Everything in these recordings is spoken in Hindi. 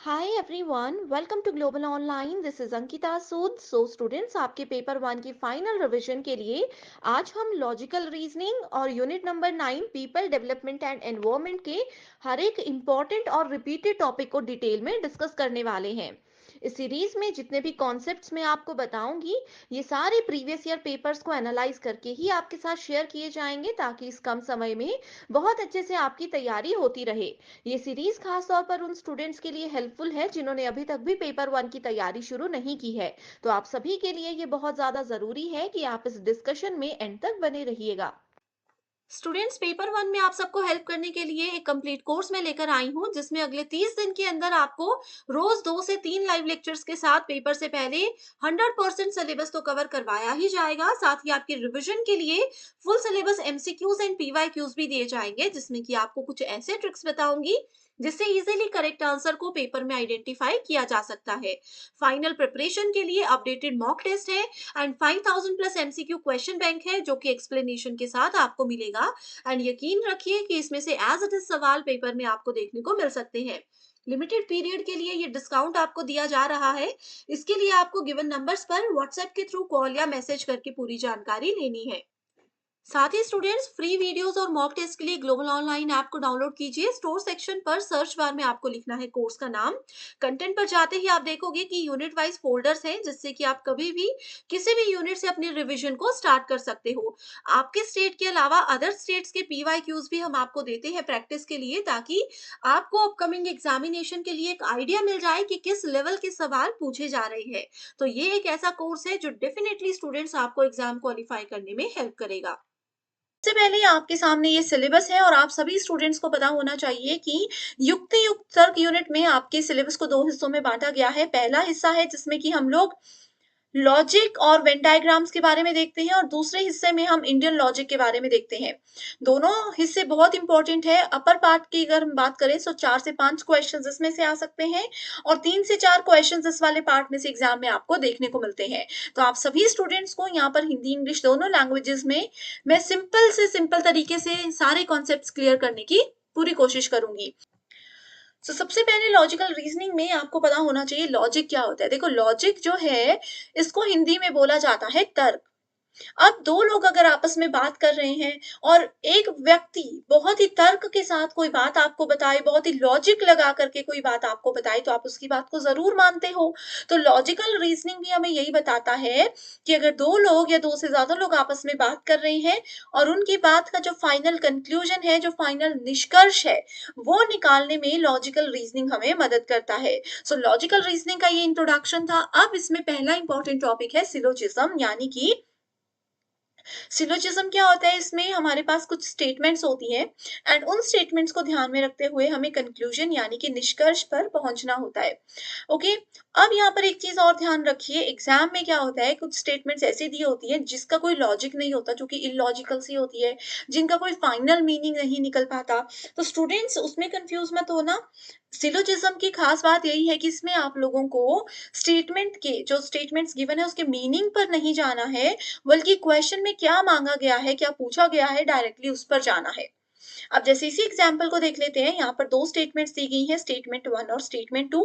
Hi everyone, welcome to global online. This is Ankita Sood. So students, आपके पेपर वन की फाइनल रिवीजन के लिए आज हम लॉजिकल रीजनिंग और unit number 9 people development and environment के हर एक इम्पॉर्टेंट और रिपीटेड टॉपिक को डिटेल में डिस्कस करने वाले हैं। इस सीरीज में जितने भी कॉन्सेप्ट्स मैं आपको बताऊंगी, ये सारे प्रीवियस ईयर पेपर्स को एनालाइज करके ही आपके साथ शेयर किए जाएंगे, ताकि इस कम समय में बहुत अच्छे से आपकी तैयारी होती रहे। ये सीरीज खास तौर पर उन स्टूडेंट्स के लिए हेल्पफुल है जिन्होंने अभी तक भी पेपर वन की तैयारी शुरू नहीं की है। तो आप सभी के लिए ये बहुत ज्यादा जरूरी है कि आप इस डिस्कशन में एंड तक बने रहिएगा। स्टूडेंट्स, पेपर वन में आप सबको हेल्प करने के लिए एक कंप्लीट कोर्स में लेकर आई हूँ, जिसमें अगले 30 दिन के अंदर आपको रोज 2 से 3 लाइव लेक्चर्स के साथ पेपर से पहले 100% सिलेबस तो कवर करवाया ही जाएगा। साथ ही आपकी रिवीजन के लिए full syllabus MCQs and PYQs भी दिए जाएंगे, जिसमें कि आपको कुछ ऐसे ट्रिक्स बताऊंगी जिससे इजीली करेक्ट आंसर को पेपर में आइडेंटिफाई किया जा सकता है। फाइनल प्रिपरेशन के लिए अपडेटेड मॉक टेस्ट है and 5000 plus MCQ question bank है, जो कि एक्सप्लेनेशन के साथ आपको मिलेगा। एंड यकीन रखिए कि इसमें से एज इट इज सवाल पेपर में आपको देखने को मिल सकते हैं। लिमिटेड पीरियड के लिए ये डिस्काउंट आपको दिया जा रहा है। इसके लिए आपको गिवन नंबर्स पर व्हाट्सएप के थ्रू कॉल या मैसेज करके पूरी जानकारी लेनी है। साथ ही स्टूडेंट्स, फ्री वीडियोस और मॉक टेस्ट के लिए ग्लोबल ऑनलाइन ऐप को डाउनलोड कीजिए। स्टोर सेक्शन पर सर्च बार में आपको लिखना है कोर्स का नाम। कंटेंट पर जाते ही आप देखोगे कि यूनिट वाइज फोल्डर्स हैं, जिससे कि आप कभी भी किसी भी यूनिट से अपनी रिवीजन को स्टार्ट कर सकते हो। आपके स्टेट के अलावा अदर स्टेट्स के पीवाईक्यूज भी हम आपको देते हैं प्रैक्टिस के लिए, ताकि आपको अपकमिंग एग्जामिनेशन के लिए एक आइडिया मिल जाए कि किस लेवल के सवाल पूछे जा रहे हैं। तो ये एक ऐसा कोर्स है जो डेफिनेटली स्टूडेंट्स आपको एग्जाम क्वालिफाई करने में हेल्प करेगा। सबसे पहले आपके सामने ये सिलेबस है और आप सभी स्टूडेंट्स को पता होना चाहिए कि युक्ति युक्त तर्क यूनिट में आपके सिलेबस को 2 हिस्सों में बाँटा गया है। पहला हिस्सा है जिसमें कि हम लोग लॉजिक और वेन डायग्राम्स के बारे में देखते हैं, और दूसरे हिस्से में हम इंडियन लॉजिक के बारे में देखते हैं। दोनों हिस्से बहुत इंपॉर्टेंट है। अपर पार्ट की अगर हम बात करें तो 4 से 5 क्वेश्चंस इसमें से आ सकते हैं, और 3 से 4 क्वेश्चंस इस वाले पार्ट में से एग्जाम में आपको देखने को मिलते हैं। तो आप सभी स्टूडेंट्स को यहाँ पर हिंदी इंग्लिश दोनों लैंग्वेजेस में मैं सिंपल से सिंपल तरीके से सारे कॉन्सेप्ट्स क्लियर करने की पूरी कोशिश करूंगी। सबसे पहले लॉजिकल रीजनिंग में आपको पता होना चाहिए लॉजिक क्या होता है। देखो, लॉजिक जो है, इसको हिंदी में बोला जाता है तर्क। अब 2 लोग अगर आपस में बात कर रहे हैं और एक व्यक्ति बहुत ही तर्क के साथ कोई बात आपको बताए, बहुत ही लॉजिक लगा करके कोई बात आपको बताए, तो आप उसकी बात को ज़रूर मानते हो। तो लॉजिकल रीज़निंग भी हमें यही बताता है कि अगर 2 लोग या 2 से ज़्यादा लोग आपस में बात कर रहे हैं और उनकी बात का जो फाइनल कंक्लूजन है, जो फाइनल निष्कर्ष है, वो निकालने में लॉजिकल रीज़निंग हमें मदद करता है। लॉजिकल रीज़निंग का ये इंट्रोडक्शन था। अब इसमें पहला इंपॉर्टेंट टॉपिक है सिलोजिज्म, यानी कि सिलोजिज्म क्या होता है। इसमें हमारे पास कुछ स्टेटमेंट्स होती हैं एंड उन स्टेटमेंट्स को ध्यान में रखते हुए हमें कंक्लूजन यानी कि निष्कर्ष पर पहुंचना होता है। ओके, अब यहाँ पर एक चीज और ध्यान रखिए। एग्जाम में क्या होता है, कुछ स्टेटमेंट्स ऐसी दी होती हैं जिसका कोई लॉजिक नहीं होता, जो कि इलॉजिकल सी होती है, जिनका कोई फाइनल मीनिंग नहीं निकल पाता। तो स्टूडेंट्स, उसमें कंफ्यूज मत होना। सिलोजिज्म की खास बात यही है कि इसमें आप लोगों को स्टेटमेंट के जो स्टेटमेंट्स गिवन है उसके मीनिंग पर नहीं जाना है, बल्कि क्वेश्चन में क्या मांगा गया है, क्या पूछा गया है, डायरेक्टली उस पर जाना है। अब जैसे इसी एग्जाम्पल को देख लेते हैं। यहाँ पर 2 स्टेटमेंट्स दी गई हैं, स्टेटमेंट 1 और स्टेटमेंट 2।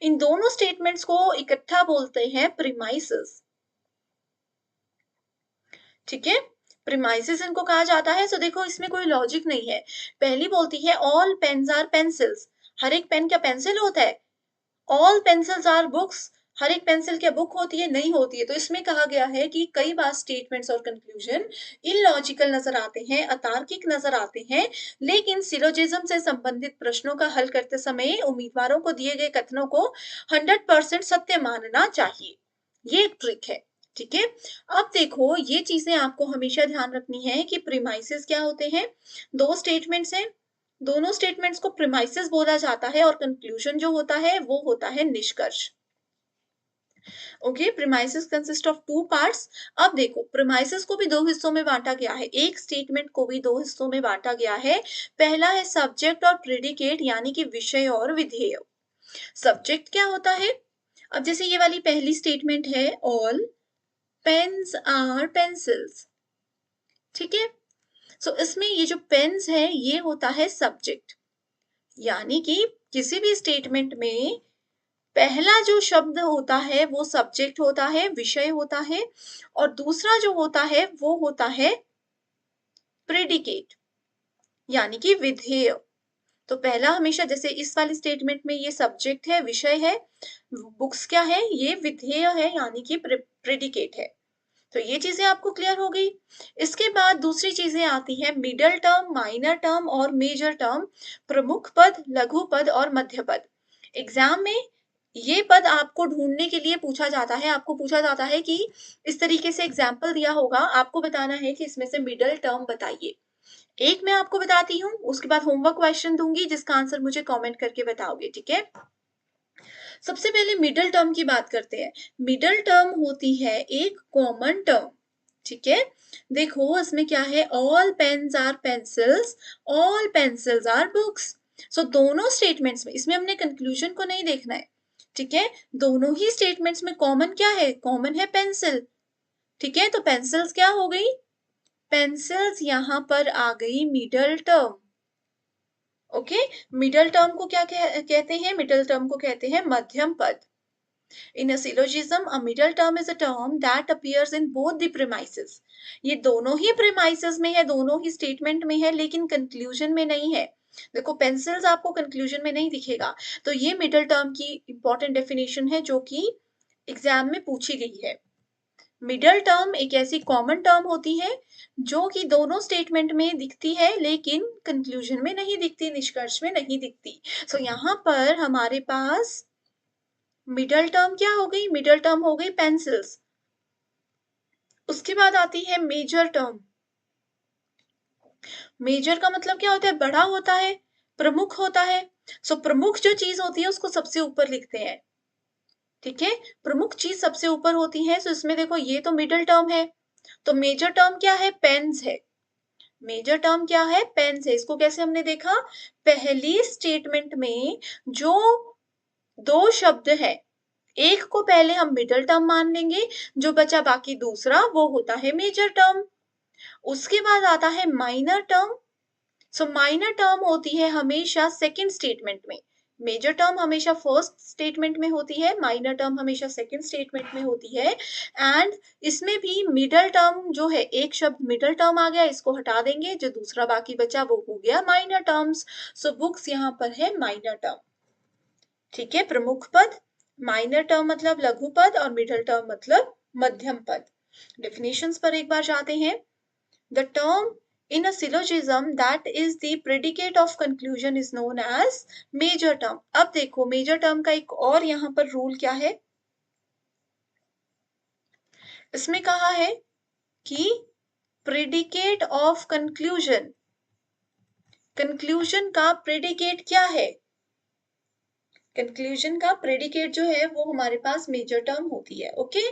इन दोनों स्टेटमेंट्स को इकट्ठा बोलते हैं प्रीमाइसेस। ठीक है, प्रीमाइसेस इनको कहा जाता है। देखो, इसमें कोई लॉजिक नहीं है। पहली बोलती है ऑल पेन्स आर पेंसिल्स। हर एक पेन क्या पेंसिल होता है? All pencils are books. हर एक पेंसिल क्या बुक होती है? नहीं होती है। तो इसमें कहा गया है कि कई बार स्टेटमेंट्स और कंक्लूजन इलॉजिकल नजर आते हैं, अतार्किक नजर आते हैं, लेकिन सिलोजिज्म से संबंधित प्रश्नों का हल करते समय उम्मीदवारों को दिए गए कथनों को 100% सत्य मानना चाहिए। ये एक ट्रिक है। ठीक है, अब देखो, ये चीजें आपको हमेशा ध्यान रखनी है कि प्रीमाइसेस क्या होते हैं। 2 स्टेटमेंट्स हैं, दोनों स्टेटमेंट्स को प्रीमाइसेस बोला जाता है, और कंक्लूजन जो होता है वो होता है निष्कर्ष। Okay, premises consist of 2 parts. अब देखो, प्रीमाइसेस को भी 2 हिस्सों में बांटा गया है, एक स्टेटमेंट को भी 2 हिस्सों में बांटा गया है। पहला है सब्जेक्ट और प्रेडिकेट, यानी कि विषय और विधेय। सब्जेक्ट क्या होता है? अब जैसे ये वाली पहली स्टेटमेंट है, ऑल पेन्स आर पेंसिल्स। ठीक है, इसमें ये जो पेन्स है ये होता है सब्जेक्ट, यानी कि किसी भी स्टेटमेंट में पहला जो शब्द होता है वो सब्जेक्ट होता है, विषय होता है, और दूसरा जो होता है वो होता है प्रेडिकेट, यानी कि विधेय। तो पहला हमेशा, जैसे इस वाली स्टेटमेंट में ये सब्जेक्ट है, विषय है, बुक्स क्या है, ये विधेय है यानी कि प्रेडिकेट है। तो ये चीजें आपको क्लियर हो गई। इसके बाद दूसरी चीजें आती है मिडल टर्म, माइनर टर्म और मेजर टर्म, प्रमुख पद, लघु पद और मध्य पद। एग्जाम में ये पद आपको ढूंढने के लिए पूछा जाता है, आपको पूछा जाता है कि इस तरीके से एग्जाम्पल दिया होगा, आपको बताना है कि इसमें से मिडल टर्म बताइए। एक मैं आपको बताती हूँ, उसके बाद होमवर्क क्वेश्चन दूंगी जिसका आंसर मुझे कमेंट करके बताओगे, ठीक है। सबसे पहले मिडल टर्म की बात करते हैं। मिडल टर्म होती है एक कॉमन टर्म, ठीक है। देखो इसमें क्या है, all pens are pencils, all pencils are books. So दोनों स्टेटमेंट्स में, इसमें हमने कंक्लूजन को नहीं देखना है, ठीक है। दोनों ही स्टेटमेंट्स में कॉमन क्या है, कॉमन है पेंसिल, ठीक है। तो पेंसिल्स क्या हो गई, पेंसिल्स यहां पर आ गई middle term. Okay, middle term को क्या कहते हैं, मिडल टर्म को कहते हैं मध्यम पद। In a syllogism, a middle term is a term that appears in both the premises. ये दोनों ही premises में है, दोनों ही statement में है, लेकिन conclusion में नहीं है। देखो पेंसिल्स आपको कंक्लूजन में नहीं दिखेगा, तो ये मिडल टर्म की इंपॉर्टेंट डेफिनेशन है जो कि एग्जाम में पूछी गई है। मिडल टर्म एक ऐसी कॉमन टर्म होती है जो कि दोनों स्टेटमेंट में दिखती है लेकिन कंक्लूजन में नहीं दिखती, निष्कर्ष में नहीं दिखती। सो यहाँ पर हमारे पास मिडल टर्म क्या हो गई, मिडल टर्म हो गई पेंसिल्स। उसके बाद आती है मेजर टर्म। मेजर का मतलब क्या होता है, बड़ा होता है, प्रमुख होता है। सो प्रमुख जो चीज होती है उसको सबसे ऊपर लिखते हैं, ठीक है। प्रमुख चीज सबसे ऊपर होती है। सो इसमें देखो ये तो मिडल टर्म है, तो मेजर टर्म क्या है, पेन्स है। मेजर टर्म क्या है, पेन्स है। इसको कैसे हमने देखा, पहली स्टेटमेंट में जो दो शब्द है, एक को पहले हम मिडल टर्म मान लेंगे, जो बचा बाकी दूसरा वो होता है मेजर टर्म। उसके बाद आता है माइनर टर्म। सो माइनर टर्म होती है हमेशा सेकंड स्टेटमेंट में, मेजर टर्म हमेशा फर्स्ट स्टेटमेंट में होती है, माइनर टर्म हमेशा सेकंड स्टेटमेंट में होती है। एंड इसमें भी मिडल टर्म जो है, एक शब्द मिडल टर्म आ गया, इसको हटा देंगे, जो दूसरा बाकी बचा वो हो गया माइनर टर्म्स। सो बुक्स यहाँ पर है माइनर टर्म, ठीक है। प्रमुख पद, माइनर टर्म मतलब लघु पद, और मिडल टर्म मतलब मध्यम पद। डेफिनेशंस पर एक बार जाते हैं। The term in a syllogism that is the predicate of conclusion is known as major term। अब देखो मेजर टर्म का एक और यहाँ पर रूल क्या है, इसमें कहा है कि प्रेडिकेट ऑफ कंक्लूजन, कंक्लूजन का प्रेडिकेट क्या है, कंक्लूजन का प्रेडिकेट जो है वो हमारे पास मेजर टर्म होती है। ओके,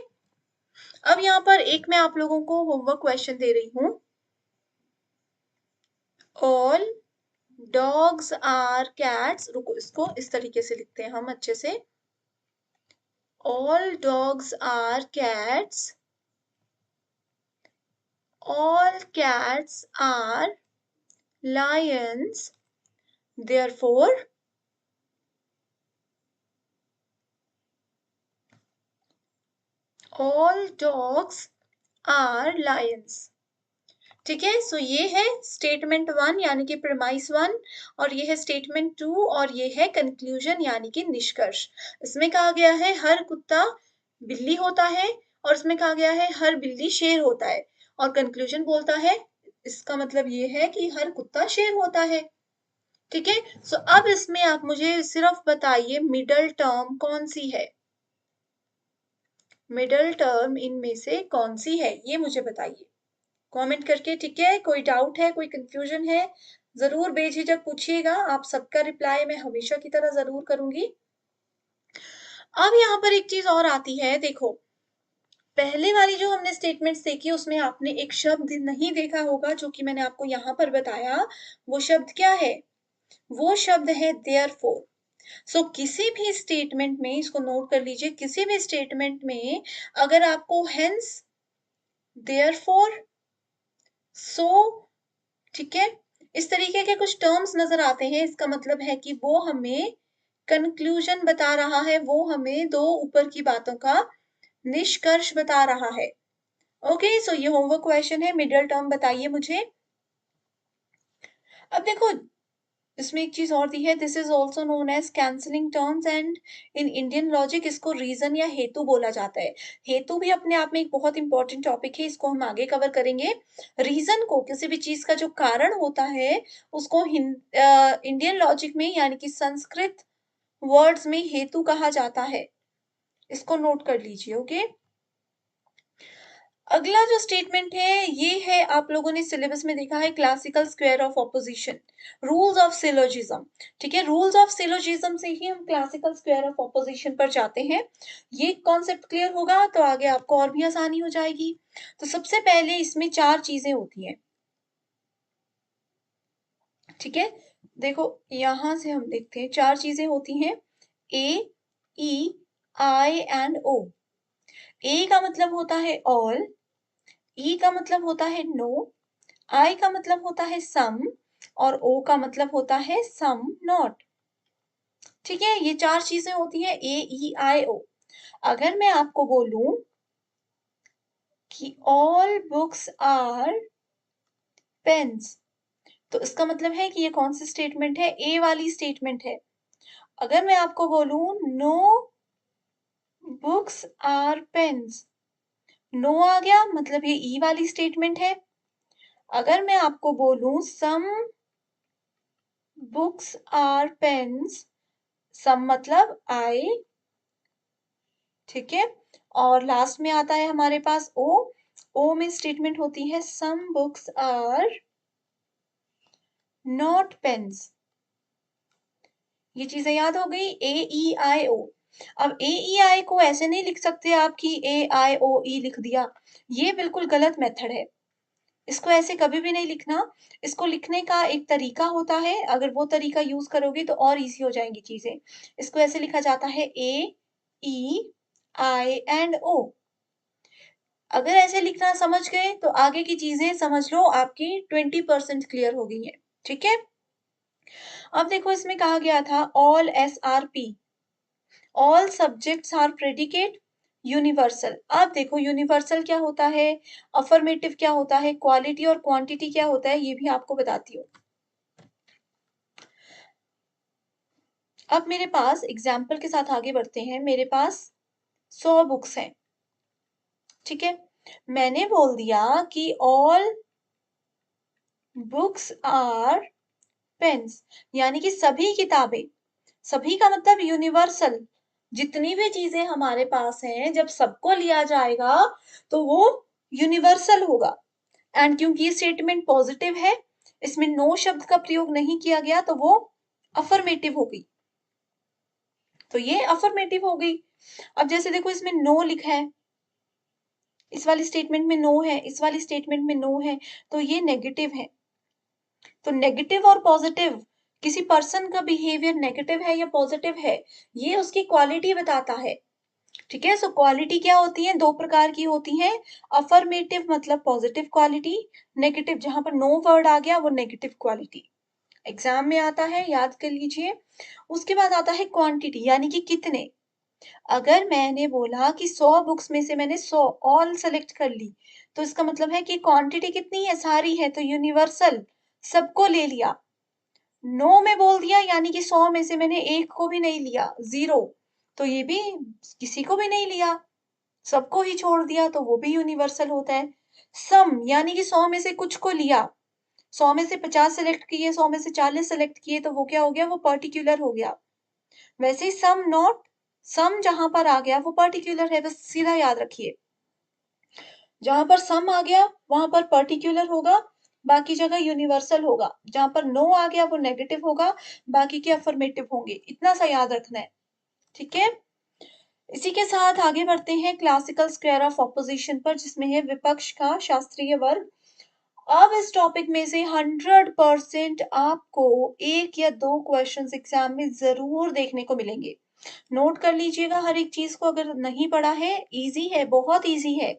अब यहाँ पर एक मैं आप लोगों को होमवर्क क्वेश्चन दे रही हूं। ऑल डॉग्स आर कैट्स, रुको इसको इस तरीके से लिखते हैं हम अच्छे से। All dogs are cats, all cats are lions, therefore all dogs are lions, ठीक है। सो ये है स्टेटमेंट वन यानी कि प्रीमाइस वन, और ये है स्टेटमेंट टू, और ये है कंक्लूजन यानी कि निष्कर्ष। इसमें कहा गया है हर कुत्ता बिल्ली होता है, और इसमें कहा गया है हर बिल्ली शेर होता है, और कंक्लूजन बोलता है इसका मतलब ये है कि हर कुत्ता शेर होता है, ठीक है। सो अब इसमें आप मुझे सिर्फ बताइए मिडल टर्म कौन सी है, मिडल टर्म इनमें से कौन सी है, ये मुझे बताइए कमेंट करके, ठीक है। कोई डाउट है, कोई कंफ्यूजन है, जरूर बेझिझक पूछिएगा, आप सबका रिप्लाई मैं हमेशा की तरह जरूर करूंगी। अब यहाँ पर एक चीज और आती है, देखो पहले वाली जो हमने स्टेटमेंट्स देखी उसमें आपने एक शब्द नहीं देखा होगा जो कि मैंने आपको यहाँ पर बताया। वो शब्द क्या है, वो शब्द है देयरफॉर। सो किसी भी स्टेटमेंट में, इसको नोट कर लीजिए, किसी भी स्टेटमेंट में अगर आपको हेंस, देयरफॉर, सो, ठीक है, इस तरीके के कुछ टर्म्स नजर आते हैं, इसका मतलब है कि वो हमें कंक्लूजन बता रहा है, वो हमें दो ऊपर की बातों का निष्कर्ष बता रहा है। ओके, सो ये होमवर्क क्वेश्चन है, मिडिल टर्म बताइए मुझे। अब देखो, इसमें एक चीज और दी है, this is also known as cancelling terms and in Indian logic इसको रीजन या हेतु बोला जाता है। हेतु भी अपने आप में एक बहुत इंपॉर्टेंट टॉपिक है, इसको हम आगे कवर करेंगे। रीजन को, किसी भी चीज का जो कारण होता है, उसको इंडियन लॉजिक में यानी कि संस्कृत वर्ड्स में हेतु कहा जाता है। इसको नोट कर लीजिए। ओके, अगला जो स्टेटमेंट है ये है, आप लोगों ने सिलेबस में देखा है, classical square of opposition, rules of syllogism. ठीक है, रूल्स ऑफ सिलोजिज्म से ही हम क्लासिकल स्क्वायर ऑफ ऑपोजिशन पर जाते हैं। ये कॉन्सेप्ट क्लियर होगा तो आगे आपको और भी आसानी हो जाएगी। तो सबसे पहले इसमें चार चीजें होती हैं। ठीक है, देखो यहां से हम देखते हैं, चार चीजें होती हैं, ए, ई, आई एंड ओ। ए का मतलब होता है ऑल, ई का मतलब होता है नो, आई का मतलब होता है सम, और ओ का मतलब होता है सम नॉट। ठीक है, ये चार चीजें होती हैं, ए, ई, आई, ओ। अगर मैं आपको बोलूं कि ऑल बुक्स आर पेन्स, तो इसका मतलब है कि ये कौन सी स्टेटमेंट है, ए वाली स्टेटमेंट है। अगर मैं आपको बोलूं no books are pens, no आ गया, मतलब ये ई वाली स्टेटमेंट है। अगर मैं आपको बोलूं सम बुक्स आर पेन्स, सम मतलब आई। ठीक है, और लास्ट में आता है हमारे पास ओ, ओ में स्टेटमेंट होती है some books are not pens. ये चीजें याद हो गई, ए, ई, आई, ओ। अब ए, ई, आई को ऐसे नहीं लिख सकते आप कि ए, आई, ओ, ई लिख दिया, ये बिल्कुल गलत मेथड है। इसको ऐसे कभी भी नहीं लिखना। इसको लिखने का एक तरीका होता है, अगर वो तरीका यूज करोगे तो और इजी हो जाएंगी चीजें। इसको ऐसे लिखा जाता है ए, ई, आई एंड ओ। अगर ऐसे लिखना समझ गए तो आगे की चीजें समझ लो आपकी 20% क्लियर हो गई है। ठीक है, अब देखो इसमें कहा गया था all S are P, all subjects are predicate universal. अब देखो यूनिवर्सल क्या होता है, अफर्मेटिव क्या होता है, क्वालिटी और क्वांटिटी क्या होता है, ये भी आपको बताती हूँ। अब मेरे पास एग्जाम्पल के साथ आगे बढ़ते हैं, मेरे पास 100 बुक्स हैं। ठीक है, मैंने बोल दिया कि ऑल बुक्स आर पेन्स, यानी कि सभी किताबें, सभी का मतलब यूनिवर्सल, जितनी भी चीजें हमारे पास हैं जब सबको लिया जाएगा तो वो यूनिवर्सल होगा। एंड क्योंकि ये स्टेटमेंट पॉजिटिव है, इसमें नो शब्द का प्रयोग नहीं किया गया, तो वो अफर्मेटिव होगी। तो ये अफर्मेटिव हो गई। अब जैसे देखो इसमें नो लिखा है, इस वाली स्टेटमेंट में नो है, इस वाली स्टेटमेंट में नो है, तो ये नेगेटिव है। तो नेगेटिव और पॉजिटिव, किसी पर्सन का बिहेवियर नेगेटिव है या पॉजिटिव है, ये उसकी क्वालिटी बताता है। ठीक है, सो क्वालिटी क्या होती है, दो प्रकार की होती है, अफर्मेटिव मतलब पॉजिटिव क्वालिटी, नेगेटिव जहां पर नो वर्ड आ गया वो नेगेटिव क्वालिटी। एग्जाम में आता है, याद कर लीजिए। उसके बाद आता है क्वांटिटी, यानी कि कितने। अगर मैंने बोला कि 100 बुक्स में से मैंने 100 ऑल सेलेक्ट कर ली, तो इसका मतलब है कि क्वांटिटी कितनी है, सारी है, तो यूनिवर्सल, सबको ले लिया। नो में बोल दिया यानी कि 100 में से मैंने एक को भी नहीं लिया, जीरो, तो ये भी किसी को भी नहीं लिया, सबको ही छोड़ दिया, तो वो भी यूनिवर्सल होता है। सम यानी कि 100 में से कुछ को लिया, 100 में से 50 सेलेक्ट किए, 100 में से 40 सेलेक्ट किए, तो वो क्या हो गया, वो पर्टिकुलर हो गया। वैसे ही सम नॉट, सम जहां पर आ गया वो पर्टिकुलर है, बस सीधा याद रखिए, जहां पर सम आ गया वहां पर पर्टिकुलर होगा, बाकी जगह यूनिवर्सल होगा। जहां पर नो आ गया वो नेगेटिव होगा, बाकी के अफर्मेटिव होंगे, इतना सा याद रखना है। ठीक है, इसी के साथ आगे बढ़ते हैं क्लासिकल स्क्वायर ऑफ ऑपोजिशन पर, जिसमें है विपक्ष का शास्त्रीय वर्ग। अब इस टॉपिक में से 100% आपको एक या दो क्वेश्चंस एग्जाम में जरूर देखने को मिलेंगे। नोट कर लीजिएगा हर एक चीज को, अगर नहीं पढ़ा है, इजी है, बहुत इजी है।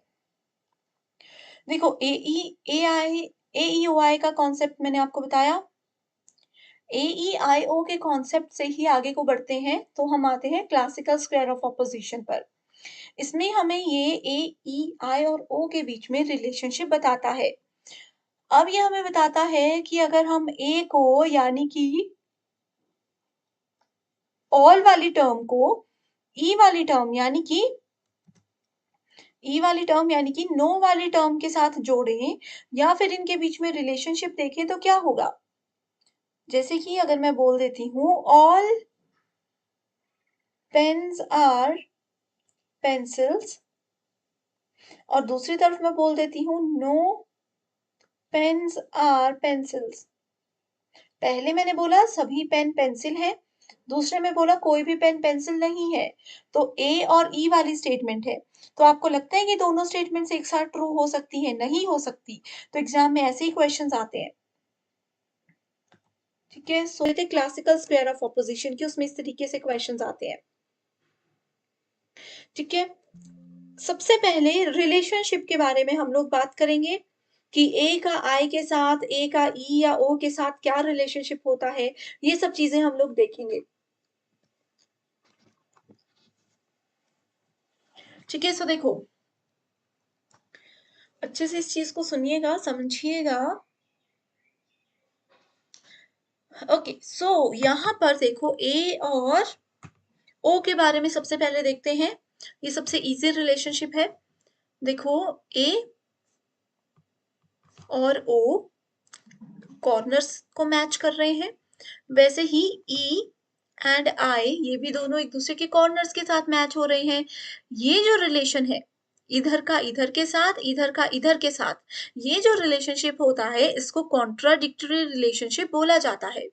देखो ए, ई, ए, आई, ए, ई, ओ, आई का कॉन्सेप्ट मैंने आपको बताया। AEIO के कॉन्सेप्ट से ही आगे को बढ़ते हैं, तो हम आते हैं क्लासिकल स्क्वायर ऑफ ऑपोजिशन पर। इसमें हमें ये AEI और O के बीच में रिलेशनशिप बताता है। अब ये हमें बताता है कि अगर हम A को यानी कि ऑल वाली टर्म को E वाली टर्म यानी कि नो वाली टर्म के साथ जोड़ें या फिर इनके बीच में रिलेशनशिप देखें तो क्या होगा? जैसे कि अगर मैं बोल देती हूँ ऑल पेन्स आर पेंसिल्स और दूसरी तरफ मैं बोल देती हूँ नो पेन्स आर पेंसिल्स। पहले मैंने बोला सभी पेन पेंसिल हैं, दूसरे में बोला कोई भी पेन पेंसिल नहीं है। तो ए और ई वाली स्टेटमेंट है। तो आपको लगता है कि दोनों स्टेटमेंट्स एक साथ ट्रू हो सकती है? नहीं हो सकती। तो एग्जाम में ऐसे ही क्वेश्चंस आते हैं। ठीक है, सो क्लासिकल स्क्वायर ऑफ ऑपोजिशन की, उसमें इस तरीके से क्वेश्चंस आते हैं। ठीक है, सबसे पहले रिलेशनशिप के बारे में हम लोग बात करेंगे कि ए का आई के साथ, ए का ई या ओ के साथ क्या रिलेशनशिप होता है, ये सब चीजें हम लोग देखेंगे। ठीक है, सो देखो अच्छे से इस चीज को सुनिएगा, समझिएगा। ओके, सो यहाँ पर देखो ए और ओ के बारे में सबसे पहले देखते हैं। ये सबसे इजी रिलेशनशिप है। देखो ए और ओ कॉर्नर्स को मैच कर रहे हैं, वैसे ही ई एंड आई ये भी दोनों एक दूसरे के कॉर्नर्स के साथ मैच हो रहे हैं। ये जो रिलेशन है इधर का इधर के साथ, इधर का इधर के साथ, ये जो रिलेशनशिप होता है इसको कॉन्ट्राडिक्टरी रिलेशनशिप बोला जाता है।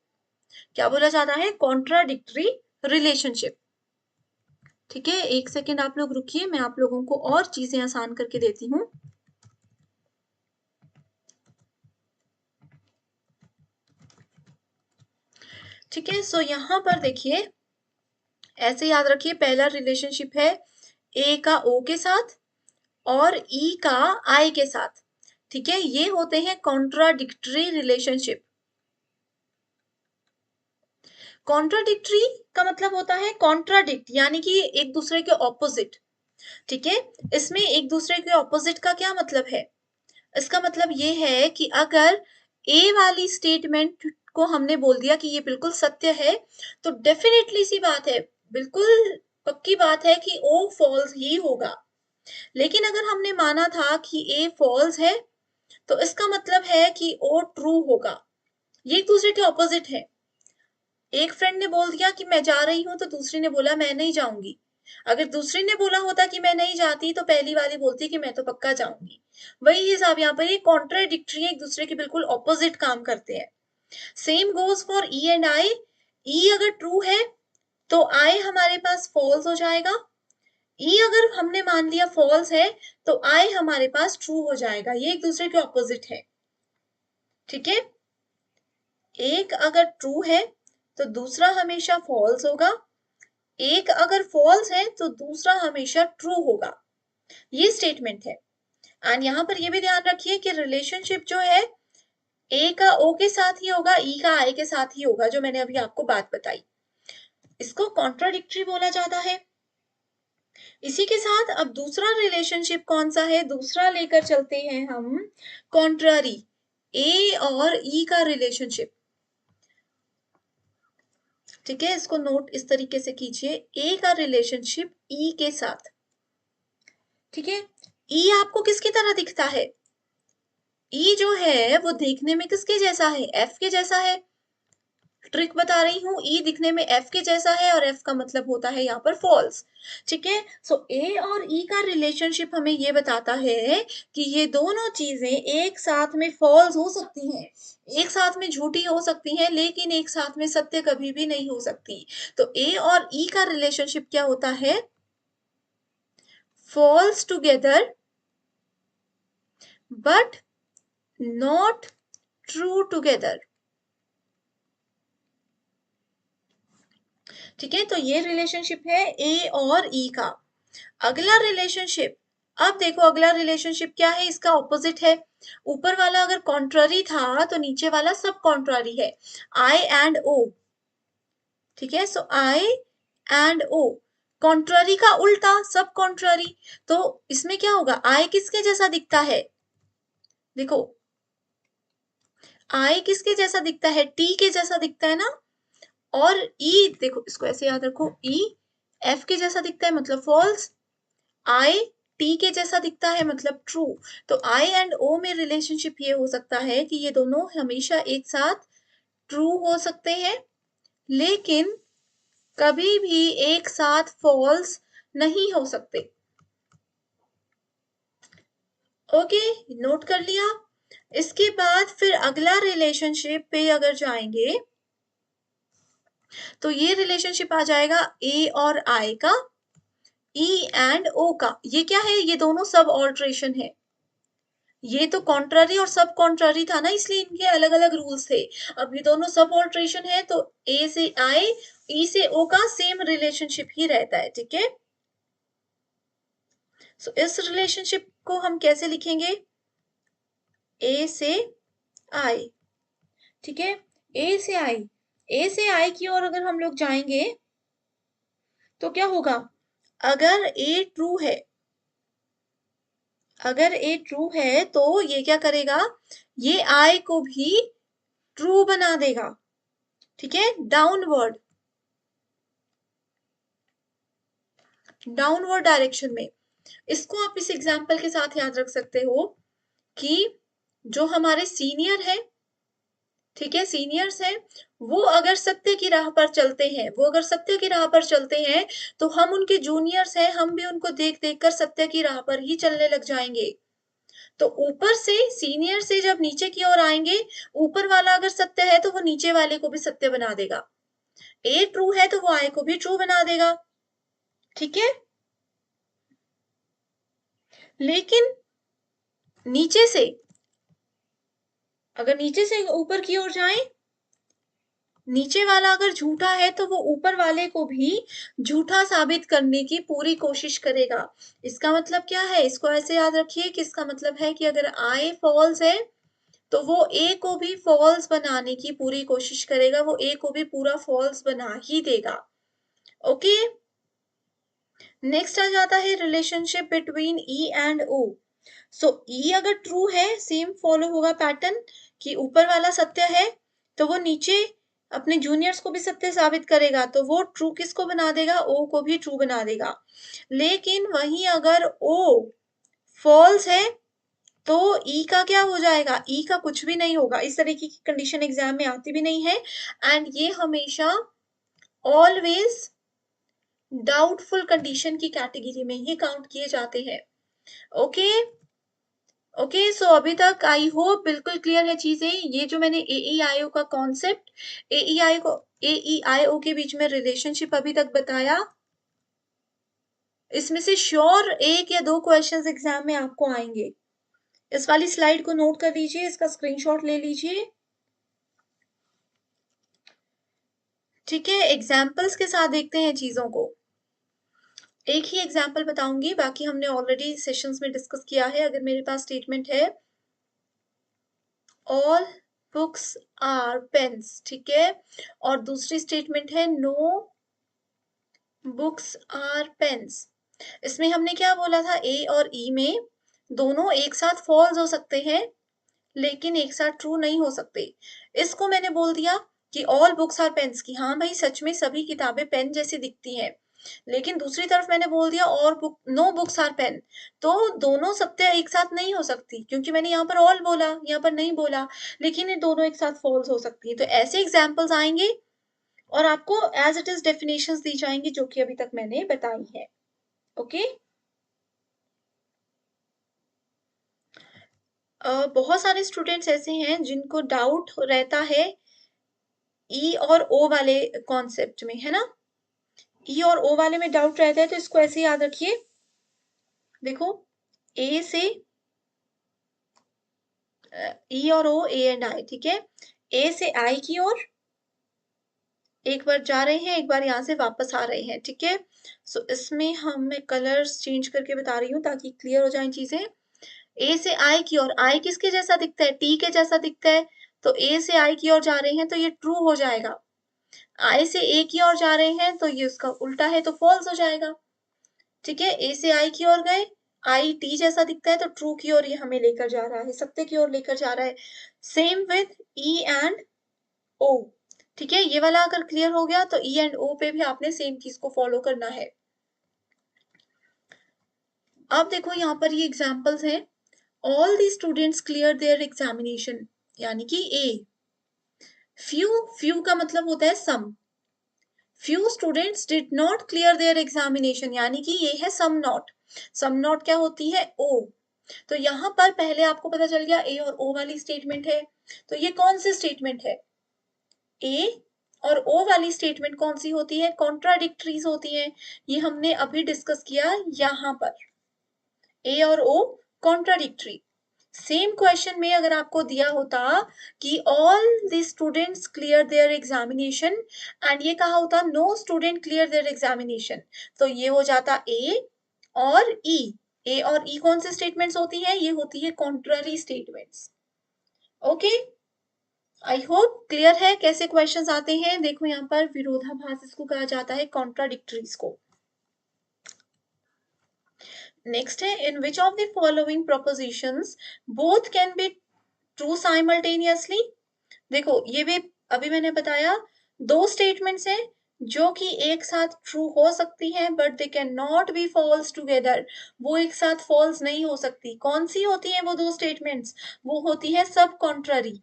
क्या बोला जाता है? Contradictory relationship. ठीक है, एक सेकेंड आप लोग रुकिए, मैं आप लोगों को और चीजें आसान करके देती हूँ। ठीक है, सो यहाँ पर देखिए, ऐसे याद रखिए, पहला रिलेशनशिप है ए का ओ के साथ और ई का आई के साथ। ठीक है, ये होते हैं कॉन्ट्राडिक्टरी रिलेशनशिप। कॉन्ट्राडिक्टरी का मतलब होता है कॉन्ट्राडिक्ट, यानी कि एक दूसरे के ऑपोजिट। ठीक है, इसमें एक दूसरे के ऑपोजिट का क्या मतलब है? इसका मतलब ये है कि अगर ए वाली स्टेटमेंट को हमने बोल दिया कि ये बिल्कुल सत्य है, तो डेफिनेटली सी बात है, बिल्कुल पक्की बात है कि ओ फॉल्स ही होगा। लेकिन अगर हमने माना था कि ए फॉल्स है, तो इसका मतलब है कि ओ ट्रू होगा। ये एक दूसरे के ऑपोजिट है। एक फ्रेंड ने बोल दिया कि मैं जा रही हूं, तो दूसरी ने बोला मैं नहीं जाऊंगी। अगर दूसरी ने बोला होता कि मैं नहीं जाती, तो पहली वाली बोलती कि मैं तो पक्का जाऊंगी। वही हिसाब यहाँ पर, ये कॉन्ट्राडिक्टरी एक दूसरे के बिल्कुल ऑपोजिट काम करते हैं। Same goes for E and I. E अगर ट्रू है तो आई हमारे पास फॉल्स हो जाएगा। ई अगर हमने मान लिया फॉल्स है, तो आई हमारे पास ट्रू हो जाएगा। ये एक दूसरे के ऑपोजिट है। ठीक है, एक अगर ट्रू है तो दूसरा हमेशा फॉल्स होगा, एक अगर फॉल्स है तो दूसरा हमेशा ट्रू होगा। ये स्टेटमेंट है। एंड यहाँ पर ये भी ध्यान रखिए कि रिलेशनशिप जो है ए का ओ के साथ ही होगा, ई का आई के साथ ही होगा, जो मैंने अभी आपको बात बताई। इसको कॉन्ट्राडिक्टरी बोला जाता है। इसी के साथ अब दूसरा रिलेशनशिप कौन सा है? दूसरा लेकर चलते हैं हम, कॉन्ट्रारी, ए और ई का रिलेशनशिप। ठीक है, इसको नोट इस तरीके से कीजिए, ए का रिलेशनशिप ई के साथ। ठीक है, ई आपको किसकी तरह दिखता है? ई जो है वो देखने में किसके जैसा है? एफ के जैसा है। ट्रिक बता रही हूँ, ई दिखने में एफ के जैसा है और एफ का मतलब होता है यहाँ पर फॉल्स। ठीक है, सो ए और ई का रिलेशनशिप हमें ये बताता है कि ये दोनों चीजें एक साथ में फॉल्स हो सकती हैं, एक साथ में झूठी हो सकती हैं, लेकिन एक साथ में सत्य कभी भी नहीं हो सकती। तो ए और ई का रिलेशनशिप क्या होता है? False together but not true together. ठीक है, तो ये रिलेशनशिप है ए और ई का। अगला रिलेशनशिप, अब देखो अगला रिलेशनशिप क्या है, इसका ऑपोजिट है। ऊपर वाला अगर कॉन्ट्ररी था तो नीचे वाला सब कॉन्ट्ररी है, आई एंड ओ, ठीक है। सो आई एंड ओ, कॉन्ट्ररी का उल्टा सब कॉन्ट्ररी, तो इसमें क्या होगा, आई किसके जैसा दिखता है, देखो आई किसके जैसा दिखता है, टी के जैसा दिखता है ना, और ई देखो इसको ऐसे याद रखो, ई एफ के जैसा दिखता है मतलब फॉल्स, आई टी के जैसा दिखता है मतलब ट्रू। तो आई एंड ओ में रिलेशनशिप ये हो सकता है कि ये दोनों हमेशा एक साथ ट्रू हो सकते हैं, लेकिन कभी भी एक साथ फॉल्स नहीं हो सकते। ओके, नोट कर लिया। इसके बाद फिर अगला रिलेशनशिप पे अगर जाएंगे तो ये रिलेशनशिप आ जाएगा ए और आई का, ई एंड ओ का। ये क्या है, ये दोनों सब ऑल्ट्रेशन है, ये तो कॉन्ट्ररी और सब कॉन्ट्ररी था ना, इसलिए इनके अलग अलग रूल्स थे। अब ये दोनों सब ऑल्ट्रेशन है तो ए से आई, ई से ओ का सेम रिलेशनशिप ही रहता है, ठीक है। सो इस रिलेशनशिप को हम कैसे लिखेंगे, ए से आई, ठीक है। ए से आई, ए से आई की ओर अगर हम लोग जाएंगे तो क्या होगा, अगर ए ट्रू है, अगर ए ट्रू है तो ये क्या करेगा, ये आई को भी ट्रू बना देगा, ठीक है। डाउनवर्ड, डाउनवर्ड डायरेक्शन में। इसको आप इस एग्जांपल के साथ याद रख सकते हो कि जो हमारे सीनियर है, ठीक है, सीनियर्स हैं, वो अगर सत्य की राह पर चलते हैं, वो अगर सत्य की राह पर चलते हैं तो हम उनके जूनियर्स हैं, हम भी उनको देख देख कर सत्य की राह पर ही चलने लग जाएंगे। तो ऊपर से सीनियर से जब नीचे की ओर आएंगे, ऊपर वाला अगर सत्य है तो वो नीचे वाले को भी सत्य बना देगा, ए ट्रू है तो वो आई को भी ट्रू बना देगा, ठीक है। लेकिन नीचे से, अगर नीचे से ऊपर की ओर जाएं, नीचे वाला अगर झूठा है तो वो ऊपर वाले को भी झूठा साबित करने की पूरी कोशिश करेगा। इसका मतलब क्या है, इसको ऐसे याद रखिए कि इसका मतलब है कि अगर आई फॉल्स है तो वो ए को भी फॉल्स बनाने की पूरी कोशिश करेगा, वो ए को भी पूरा फॉल्स बना ही देगा। ओके, नेक्स्ट आ जाता है रिलेशनशिप बिटवीन ई एंड ओ। सो ई अगर ट्रू है, सेम फॉलो होगा पैटर्न कि ऊपर वाला सत्य है तो वो नीचे अपने जूनियर्स को भी सत्य साबित करेगा, तो वो ट्रू किसको बना देगा, ओ को भी ट्रू बना देगा। लेकिन वहीं अगर ओ फॉल्स है तो ई का क्या हो जाएगा, ई का कुछ भी नहीं होगा। इस तरीके की कंडीशन एग्जाम में आती भी नहीं है, एंड ये हमेशा ऑलवेज डाउटफुल कंडीशन की कैटेगरी में ही काउंट किए जाते हैं। ओके, ओके, सो अभी तक आई होप बिल्कुल क्लियर है चीजें। ये जो मैंने AEIO का कॉन्सेप्ट, AEIO के बीच में रिलेशनशिप अभी तक बताया, इसमें से श्योर एक या दो क्वेश्चंस एग्जाम में आपको आएंगे। इस वाली स्लाइड को नोट कर लीजिए, इसका स्क्रीनशॉट ले लीजिए, ठीक है। एग्जाम्पल्स के साथ देखते हैं चीजों को। एक ही एग्जाम्पल बताऊंगी, बाकी हमने ऑलरेडी सेशंस में डिस्कस किया है। अगर मेरे पास स्टेटमेंट है ऑल बुक्स आर पेन्स, ठीक है, और दूसरी स्टेटमेंट है नो बुक्स आर पेन्स। इसमें हमने क्या बोला था, ए और ई में दोनों एक साथ फॉल्स हो सकते हैं लेकिन एक साथ ट्रू नहीं हो सकते। इसको मैंने बोल दिया कि ऑल बुक्स आर पेन्स की, हाँ भाई सच में सभी किताबें पेन जैसी दिखती हैं, लेकिन दूसरी तरफ मैंने बोल दिया और book no books are pen, तो दोनों सत्य एक साथ नहीं हो सकती, क्योंकि मैंने यहाँ पर ऑल बोला, यहाँ पर नहीं बोला, लेकिन ये दोनों एक साथ फॉल्स हो सकती है। तो ऐसे एग्जाम्पल्स आएंगे और आपको एज इट इज डेफिनेशंस दी जाएंगी जो कि अभी तक मैंने बताई है। ओके, बहुत सारे स्टूडेंट्स ऐसे हैं जिनको डाउट रहता है ई और ओ वाले कॉन्सेप्ट में, है ना। ई और ओ वाले में डाउट रहता है तो इसको ऐसे याद रखिए, देखो ए से ई और ओ, ए एंड आई, ठीक है। ए से आई की ओर एक बार जा रहे हैं, एक बार यहाँ से वापस आ रहे हैं, ठीक है। सो इसमें हम मैं कलर्स चेंज करके बता रही हूँ ताकि क्लियर हो जाए चीजें। ए से आई की ओर, आई किसके जैसा दिखता है, टी के जैसा दिखता है, तो ए से आई की ओर जा रहे हैं तो ये ट्रू हो जाएगा। आई से ए की ओर जा रहे हैं तो ये उसका उल्टा है तो फॉल्स हो जाएगा। ठीक है, ए से आई की ओर गए, आई टी जैसा दिखता है तो ट्रू की ओर ये हमें लेकर जा रहा है, सत्य की ओर लेकर जा रहा है। सेम विथ ई एंड ओ। ठीक है, ये वाला अगर क्लियर हो गया तो ई एंड ओ पे भी आपने सेम चीज को फॉलो करना है। अब देखो यहाँ पर ये एग्जाम्पल्स हैं। All the students clear their examination, यानी कि ए। फ्यू, फ्यू का मतलब होता है some. Few students did not clear their examination, यानी कि ये है सम नॉट। सम नॉट क्या होती है, ओ। तो यहाँ पर पहले आपको पता चल गया ए और ओ वाली स्टेटमेंट है, तो ये कौन सी स्टेटमेंट है, ए और ओ वाली स्टेटमेंट कौन सी होती है, कॉन्ट्राडिक्टरीज होती है। ये हमने अभी डिस्कस किया यहाँ पर, ए और ओ कॉन्ट्राडिक्टरी। सेम क्वेश्चन में अगर आपको दिया होता कि all the students clear their examination and ये कहा होता no student clear their examination, तो ये हो जाता ए और ई। ए और ई कौन से स्टेटमेंट्स होती है, ये होती है contrary statements. Okay, I hope clear है कैसे क्वेश्चंस आते हैं। देखो यहाँ पर विरोधाभास इसको कहा जाता है, कॉन्ट्राडिक्टरीज को। नेक्स्ट है, in which of the following propositions both can be true simultaneously. देखो ये भी अभी मैंने बताया, दो स्टेटमेंट्स हैं जो कि एक साथ ट्रू हो सकती हैं but they can not be false together, वो एक साथ फॉल्स नहीं हो सकती। कौन सी होती है वो दो स्टेटमेंट्स, वो होती है सब कॉन्ट्ररी।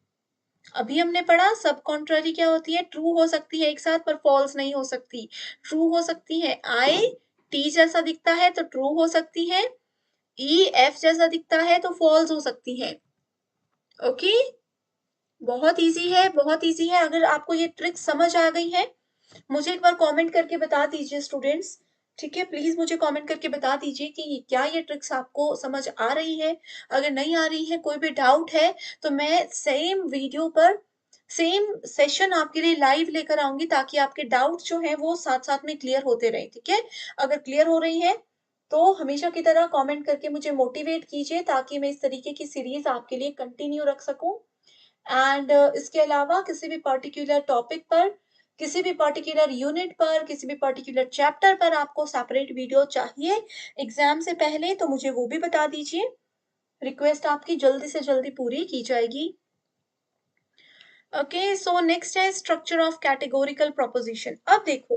अभी हमने पढ़ा सब कॉन्ट्ररी क्या होती है, ट्रू हो सकती है एक साथ पर फॉल्स नहीं हो सकती। ट्रू हो सकती है आई टी जैसा दिखता है तो ट्रू हो सकती है, ई एफ जैसा दिखता है तो फॉल्स हो सकती है। ओके, बहुत इजी है, बहुत इजी है। अगर आपको ये ट्रिक समझ आ गई है मुझे एक बार कमेंट करके बता दीजिए स्टूडेंट्स। ठीक है, प्लीज मुझे कमेंट करके बता दीजिए कि क्या ये ट्रिक्स आपको समझ आ रही है। अगर नहीं आ रही है, कोई भी डाउट है, तो मैं सेम वीडियो पर सेम सेशन आपके लिए लाइव लेकर आऊंगी ताकि आपके डाउट जो है वो साथ साथ में क्लियर होते रहे। ठीक है, अगर क्लियर हो रही है तो हमेशा की तरह कमेंट करके मुझे मोटिवेट कीजिए ताकि मैं इस तरीके की सीरीज आपके लिए कंटिन्यू रख सकूं। एंड इसके अलावा किसी भी पर्टिकुलर टॉपिक पर, किसी भी पर्टिकुलर यूनिट पर, किसी भी पर्टिकुलर चैप्टर पर आपको सेपरेट वीडियो चाहिए एग्जाम से पहले तो मुझे वो भी बता दीजिए, रिक्वेस्ट आपकी जल्दी से जल्दी पूरी की जाएगी। ओके, सो नेक्स्ट है स्ट्रक्चर ऑफ कैटेगोरिकल प्रोपोजिशन। अब देखो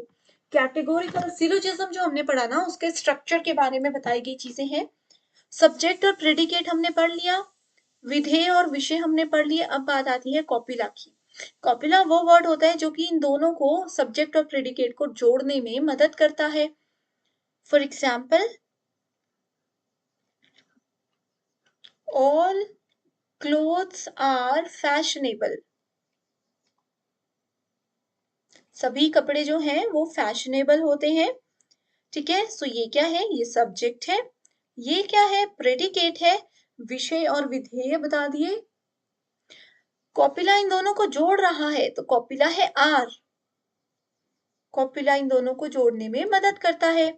कैटेगोरिकल सिलोजिज्म जो हमने पढ़ा ना, उसके स्ट्रक्चर के बारे में बताई गई चीजें हैं। सब्जेक्ट और प्रेडिकेट हमने पढ़ लिया, विधेय और विषय हमने पढ़ लिए। अब बात आती है कॉपिला की। कॉपिला वो वर्ड होता है जो कि इन दोनों को, सब्जेक्ट और प्रेडिकेट को जोड़ने में मदद करता है। For example, all clothes are fashionable, सभी कपड़े जो हैं वो फैशनेबल होते हैं। ठीक है, सो ये क्या है, ये सब्जेक्ट है। ये क्या है, प्रेडिकेट है, विषय और विधेय बता दिए। कॉपिला इन दोनों को जोड़ रहा है तो कॉपिला है आर, कॉपिला इन दोनों को जोड़ने में मदद करता है।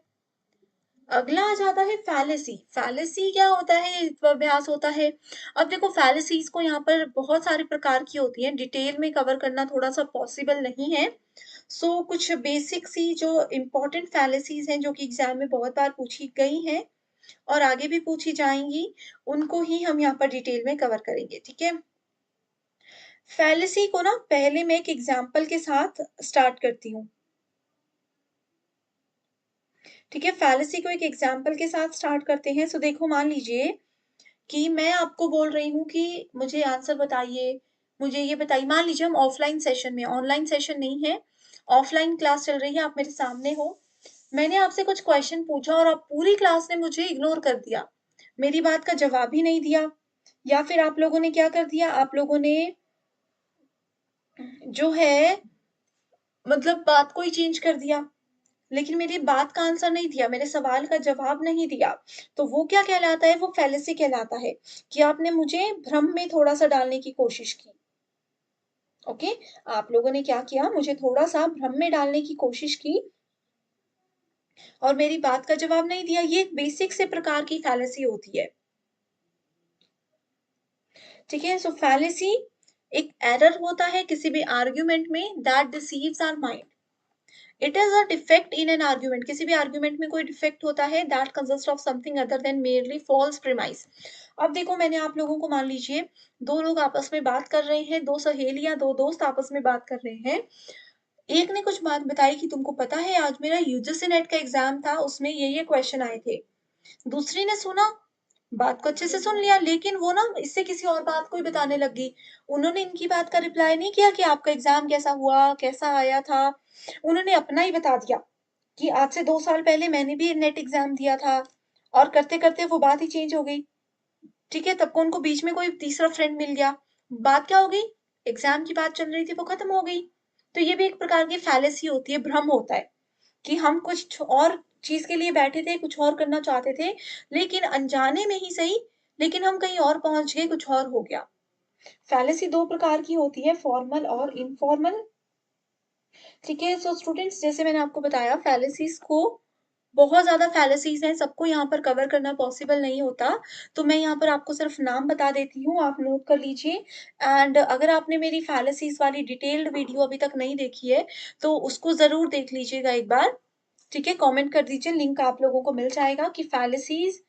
अगला आ जाता है फैलेसी। फैलेसी क्या होता है, ये अभ्यास होता है। अब देखो फैलेसीज को यहाँ पर बहुत सारे प्रकार की होती है, डिटेल में कवर करना थोड़ा सा पॉसिबल नहीं है। सो कुछ बेसिक सी जो इम्पोर्टेंट फैलेसीज हैं जो कि एग्जाम में बहुत बार पूछी गई हैं और आगे भी पूछी जाएंगी, उनको ही हम यहाँ पर डिटेल में कवर करेंगे। ठीक है, फैलेसी को ना पहले मैं एक एग्जाम्पल के साथ स्टार्ट करती हूँ। ठीक है, फैलेसी को एक एग्जाम्पल के साथ स्टार्ट करते हैं। सो देखो मान लीजिए कि मैं आपको बोल रही हूँ कि मुझे आंसर बताइए, मुझे ये बताइए। मान लीजिए हम ऑफलाइन सेशन में, ऑनलाइन सेशन नहीं है, ऑफलाइन क्लास चल रही है, आप मेरे सामने हो, मैंने आपसे कुछ क्वेश्चन पूछा और आप पूरी क्लास ने मुझे इग्नोर कर दिया, मेरी बात का जवाब ही नहीं दिया, या फिर आप लोगों ने क्या कर दिया, आप लोगों ने जो है मतलब बात को ही चेंज कर दिया, लेकिन मेरी बात का आंसर नहीं दिया, मेरे सवाल का जवाब नहीं दिया, तो वो क्या कहलाता है, वो फैलेसी कहलाता है कि आपने मुझे भ्रम में थोड़ा सा डालने की कोशिश की। ओके, आप लोगों ने क्या किया, मुझे थोड़ा सा भ्रम में डालने की कोशिश की और मेरी बात का जवाब नहीं दिया। ये एक बेसिक से प्रकार की फैलेसी होती है। ठीक है। सो फैलेसी एक एरर होता है किसी भी आर्ग्यूमेंट में that deceives our mind. It is a defect in an argument, किसी भी आर्ग्यूमेंट में कोई डिफेक्ट होता है that consist of something other than merely false premise. अब देखो, मैंने आप लोगों को, मान लीजिए दो लोग आपस में बात कर रहे हैं, दो सहेलियां, दो दोस्त आपस में बात कर रहे हैं। एक ने कुछ बात बताई कि तुमको पता है आज मेरा यूजीसी नेट का एग्जाम था, उसमें ये क्वेश्चन आए थे। दूसरी ने सुना, बात को अच्छे से सुन लिया, लेकिन वो ना इससे किसी और बात को ही बताने लग गई। उन्होंने इनकी बात का रिप्लाई नहीं किया कि आपका एग्जाम कैसा हुआ, कैसा आया था। उन्होंने अपना ही बता दिया कि आज से 2 साल पहले मैंने भी नेट एग्जाम दिया था, और करते करते वो बात ही चेंज हो गई। ठीक है, तब को उनको बीच में कोई तीसरा फ्रेंड मिल गया, बात क्या हो गई, एग्जाम की बात चल रही थी वो खत्म हो गई। तो ये भी एक प्रकार की फैलेसी होती है, भ्रम होता है कि हम कुछ और चीज के लिए बैठे थे, कुछ और करना चाहते थे, लेकिन अनजाने में ही सही, लेकिन हम कहीं और पहुंच गए, कुछ और हो गया। फैलेसी दो प्रकार की होती है, फॉर्मल और इनफॉर्मल। ठीक है। सो स्टूडेंट्स, जैसे मैंने आपको बताया, फैलेसीज को बहुत ज्यादा फैलेसीज हैं, सबको यहाँ पर कवर करना पॉसिबल नहीं होता। तो मैं यहाँ पर आपको सिर्फ नाम बता देती हूँ, आप नोट कर लीजिए। एंड अगर आपने मेरी फैलेसीज वाली डिटेल्ड वीडियो अभी तक नहीं देखी है तो उसको जरूर देख लीजिएगा एक बार। ठीक है, कमेंट कर दीजिए, लिंक आप लोगों को मिल जाएगा कि फैलेसीज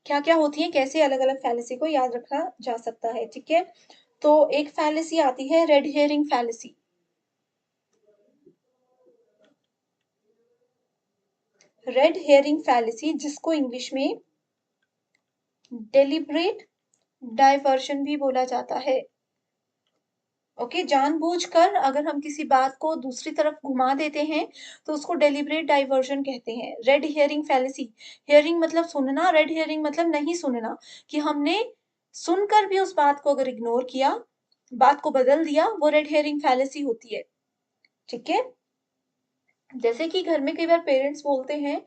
क्या क्या होती हैं, कैसे अलग अलग फैलेसी को याद रखा जा सकता है। ठीक है, तो एक फैलेसी आती है red hearing fallacy. Red hearing fallacy, जिसको इंग्लिश में डेलिब्रेट डाइवर्शन भी बोला जाता है। ओके, जानबूझकर अगर हम किसी बात को दूसरी तरफ घुमा देते हैं तो उसको डेलिब्रेट डाइवर्जन कहते हैं। रेड हियरिंग फैलेसी, हियरिंग मतलब सुनना, रेड हियरिंग मतलब नहीं सुनना, कि हमने सुनकर भी उस बात को अगर इग्नोर किया, बात को बदल दिया, वो रेड हियरिंग फैलेसी होती है। ठीक है, जैसे कि घर में कई बार पेरेंट्स बोलते हैं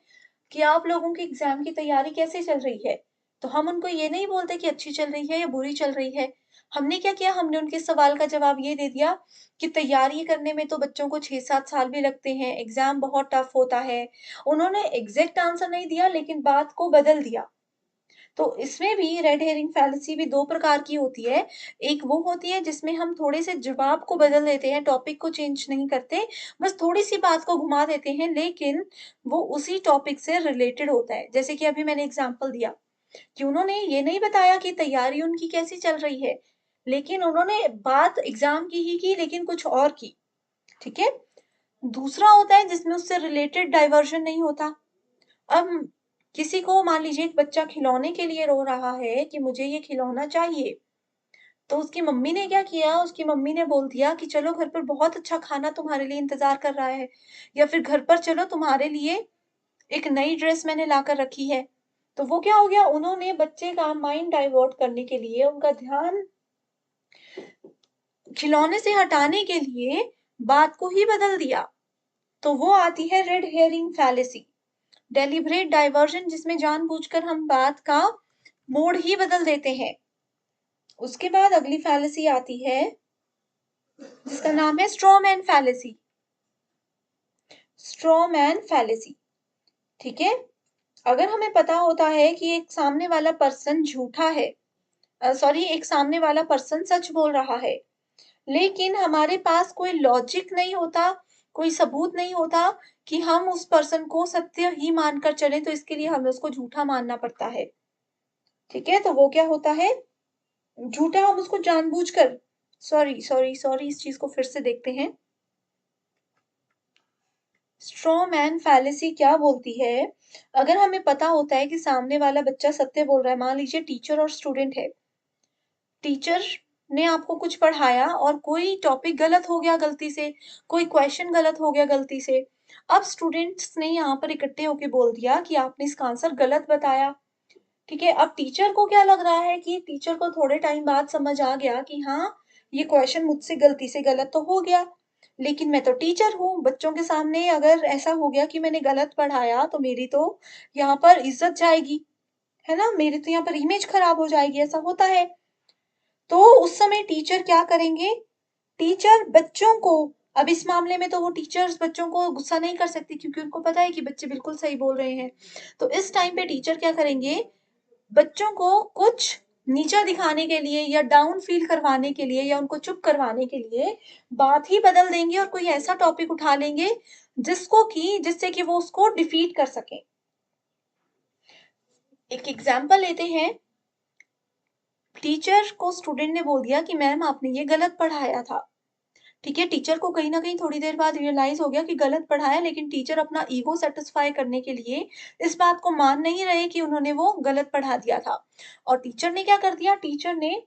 कि आप लोगों की एग्जाम की तैयारी कैसे चल रही है, तो हम उनको ये नहीं बोलते कि अच्छी चल रही है या बुरी चल रही है। हमने क्या किया, हमने उनके सवाल का जवाब ये दे दिया कि तैयारी करने में तो बच्चों को 6-7 साल भी लगते हैं, एग्जाम बहुत टफ होता है। उन्होंने एग्जैक्ट आंसर नहीं दिया, लेकिन बात को बदल दिया। तो इसमें भी रेड हेरिंग फैलेसी भी दो प्रकार की होती है। एक वो होती है जिसमें हम थोड़े से जवाब को बदल देते हैं, टॉपिक को चेंज नहीं करते, बस थोड़ी सी बात को घुमा देते हैं, लेकिन वो उसी टॉपिक से रिलेटेड होता है। जैसे कि अभी मैंने एग्जांपल दिया कि उन्होंने ये नहीं बताया कि तैयारी उनकी कैसी चल रही है, लेकिन उन्होंने बात एग्जाम की ही की, लेकिन कुछ और की। ठीक है, दूसरा होता है जिसमें उससे रिलेटेड डाइवर्जन नहीं होता। अब किसी को, मान लीजिए एक बच्चा खिलौने के लिए रो रहा है कि मुझे ये खिलौना चाहिए, तो उसकी मम्मी ने क्या किया, उसकी मम्मी ने बोल दिया कि चलो घर पर बहुत अच्छा खाना तुम्हारे लिए इंतजार कर रहा है, या फिर घर पर चलो तुम्हारे लिए एक नई ड्रेस मैंने लाकर रखी है। तो वो क्या हो गया, उन्होंने बच्चे का माइंड डाइवर्ट करने के लिए, उनका ध्यान खिलौने से हटाने के लिए बात को ही बदल दिया। तो वो आती है red hearing fallacy, deliberate diversion, जिसमें जानबूझकर हम बात का मोड़ ही बदल देते हैं। उसके बाद अगली फैलेसी आती है जिसका नाम है straw man fallacy. Straw man fallacy, ठीक है, अगर हमें पता होता है कि एक सामने वाला पर्सन झूठा है, सॉरी, एक सामने वाला पर्सन सच बोल रहा है, लेकिन हमारे पास कोई लॉजिक नहीं होता, कोई सबूत नहीं होता कि हम उस पर्सन को सत्य ही मानकर चलें, तो इसके लिए हमें उसको झूठा मानना पड़ता है। ठीक है, तो वो क्या होता है, झूठा हम उसको जानबूझकर, सॉरी सॉरी सॉरी, इस चीज को फिर से देखते हैं। स्ट्रॉ मैन फैलेसी क्या बोलती है, अगर हमें पता होता है कि सामने वाला बच्चा सत्य बोल रहा है, मान लीजिए टीचर और स्टूडेंट है, टीचर ने आपको कुछ पढ़ाया और कोई टॉपिक गलत हो गया गलती से, कोई क्वेश्चन गलत हो गया गलती से, अब स्टूडेंट्स ने यहाँ पर इकट्ठे होके बोल दिया कि आपने इसका आंसर गलत बताया। ठीक है, अब टीचर को क्या लग रहा है कि टीचर को थोड़े टाइम बाद समझ आ गया कि हाँ, ये क्वेश्चन मुझसे गलती से गलत तो हो गया, लेकिन मैं तो टीचर हूँ, बच्चों के सामने अगर ऐसा हो गया कि मैंने गलत पढ़ाया तो मेरी तो यहाँ पर इज्जत जाएगी, है ना, मेरी तो यहाँ पर इमेज खराब हो जाएगी, ऐसा होता है। तो उस समय टीचर क्या करेंगे, टीचर बच्चों को, अब इस मामले में तो वो टीचर्स बच्चों को गुस्सा नहीं कर सकती क्योंकि उनको पता है कि बच्चे बिल्कुल सही बोल रहे हैं। तो इस टाइम पे टीचर क्या करेंगे, बच्चों को कुछ नीचा दिखाने के लिए या डाउन फील करवाने के लिए या उनको चुप करवाने के लिए बात ही बदल देंगे और कोई ऐसा टॉपिक उठा लेंगे जिससे कि वो उसको डिफीट कर सके। एक एग्जाम्पल लेते हैं, टीचर को स्टूडेंट ने बोल दिया कि मैम आपने ये गलत पढ़ाया था। ठीक है, टीचर को कहीं ना कहीं थोड़ी देर बाद रियलाइज हो गया कि गलत पढ़ाया, लेकिन टीचर अपना ईगो सेटिस्फाई करने के लिए इस बात को मान नहीं रहे कि उन्होंने वो गलत पढ़ा दिया था। और टीचर ने क्या कर दिया, टीचर ने